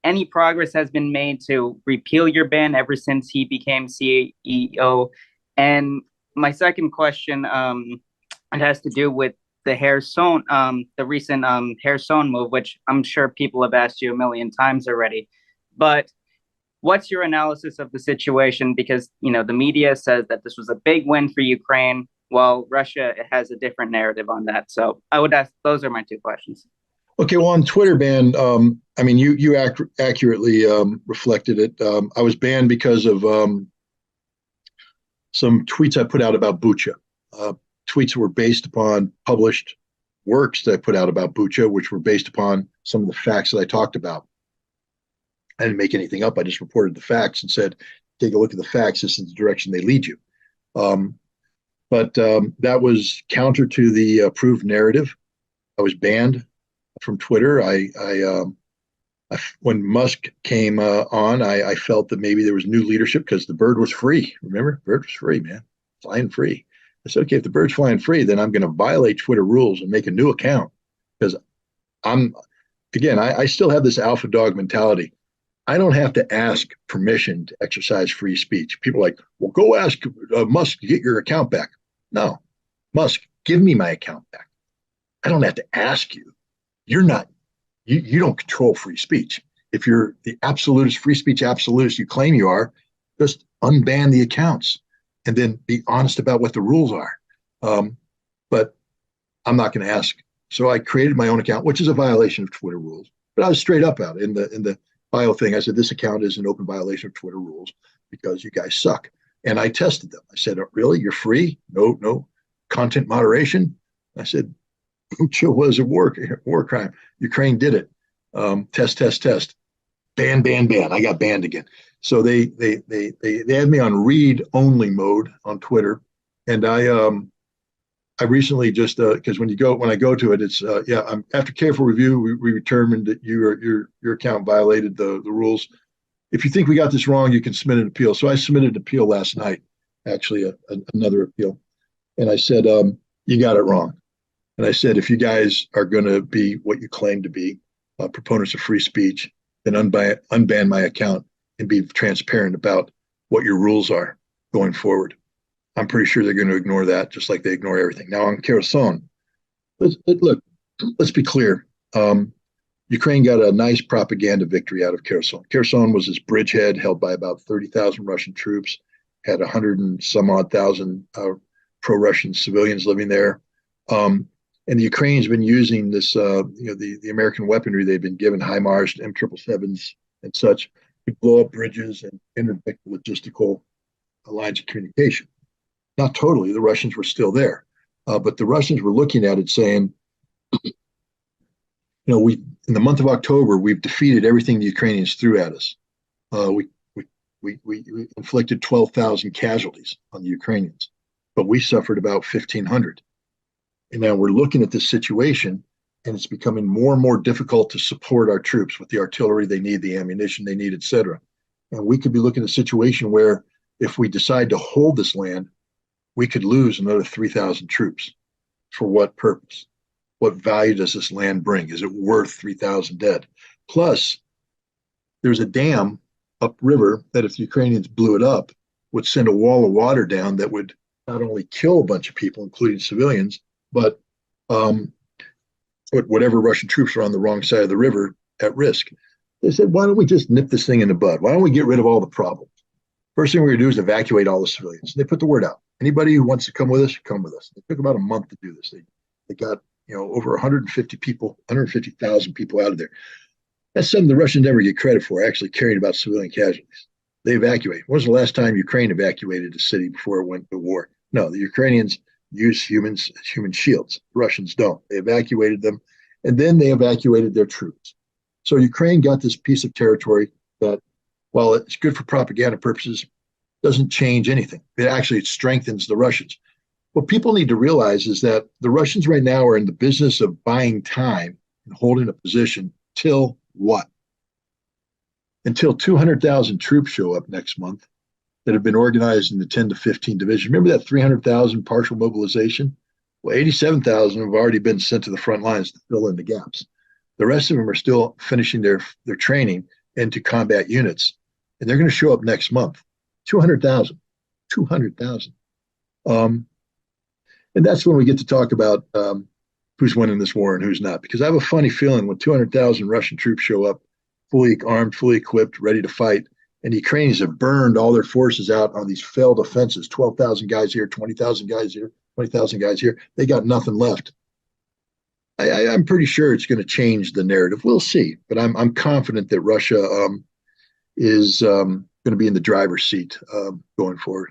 any progress has been made to repeal your ban ever since he became CEO. And my second question, it has to do with the Kherson, the recent Kherson move, which I'm sure people have asked you a million times already. But what's your analysis of the situation? Because, the media says that this was a big win for Ukraine. while Russia has a different narrative on that. So I would ask, those are my two questions. Okay, well, on Twitter ban, I mean, you accurately reflected it. I was banned because of some tweets I put out about Bucha. Uh, Tweets were based upon published works that I put out about Bucha, which were based upon some of the facts that I talked about. I didn't make anything up. I just reported the facts and said, take a look at the facts. This is the direction they lead you. Um, but that was counter to the approved narrative. I was banned from Twitter. When Musk came on, I felt that maybe there was new leadership because the bird was free. Remember, the bird was free, man, flying free. I said, okay, if the bird's flying free, then I'm going to violate Twitter rules and make a new account because I'm, again, I still have this alpha dog mentality. I don't have to ask permission to exercise free speech. People are like, well, go ask Musk to get your account back. No, Musk, give me my account back. I don't have to ask you. You're not, you don't control free speech. If you're the absolutist, free speech absolutist you claim you are, just unban the accounts and then be honest about what the rules are. But I'm not going to ask. So I created my own account, which is a violation of Twitter rules. But I was straight up about it in the bio thing. I said, this account is an open violation of Twitter rules because you guys suck. And I tested them. I said, oh, really? You're free? No content moderation? I said, Bucha was a war crime. Ukraine did it. Test. Ban. I got banned again. So they had me on read only mode on Twitter, and I recently just because when I go to it, it's after careful review, we determined that your account violated the rules. If you think we got this wrong, you can submit an appeal. So I submitted an appeal last night, actually another appeal, and I said you got it wrong. And I said, if you guys are going to be what you claim to be, proponents of free speech, then unban my account and be transparent about what your rules are going forward. I'm pretty sure they're going to ignore that, just like they ignore everything. Now on Kherson, let's be clear. Ukraine got a nice propaganda victory out of Kherson. Kherson was this bridgehead held by about 30,000 Russian troops, had 100 and some odd thousand pro-Russian civilians living there. And the Ukraine's been using this, the American weaponry they've been given, HIMARS, M777s, and such, to blow up bridges and interdict logistical lines of communication. Not totally. The Russians were still there, but the Russians were looking at it saying, we in the month of October we've defeated everything the Ukrainians threw at us. We inflicted 12,000 casualties on the Ukrainians, but we suffered about 1,500. And now we're looking at this situation, and it's becoming more and more difficult to support our troops with the artillery they need, the ammunition they need, et cetera. And we could be looking at a situation where if we decide to hold this land, we could lose another 3,000 troops. For what purpose? What value does this land bring? Is it worth 3,000 dead? Plus, there's a dam upriver that if the Ukrainians blew it up, would send a wall of water down that would not only kill a bunch of people, including civilians, but put whatever Russian troops are on the wrong side of the river at risk. They said, why don't we just nip this thing in the bud? Why don't we get rid of all the problems? First thing we're going to do is evacuate all the civilians. And they put the word out. Anybody who wants to come with us, come with us. It took about a month to do this. They got over 150 people, 150,000 people out of there. That's something the Russians never get credit for, actually caring about civilian casualties. They evacuate. When was the last time Ukraine evacuated a city before it went to war? No, the Ukrainians use humans as human shields. The Russians don't. They evacuated them, and then they evacuated their troops. So Ukraine got this piece of territory that, while it's good for propaganda purposes, doesn't change anything. It strengthens the Russians. What people need to realize is that the Russians right now are in the business of buying time and holding a position till what? Until 200,000 troops show up next month that have been organized in the 10 to 15 divisions. Remember that 300,000 partial mobilization? Well, 87,000 have already been sent to the front lines to fill in the gaps. The rest of them are still finishing their training into combat units, and they're going to show up next month. 200,000. And that's when we get to talk about who's winning this war and who's not. Because I have a funny feeling when 200,000 Russian troops show up, fully armed, fully equipped, ready to fight, and the Ukrainians have burned all their forces out on these failed offenses, 12,000 guys here, 20,000 guys here. 20,000 guys here. They got nothing left. I'm pretty sure it's going to change the narrative. We'll see, but I'm confident that Russia is going to be in the driver's seat going forward.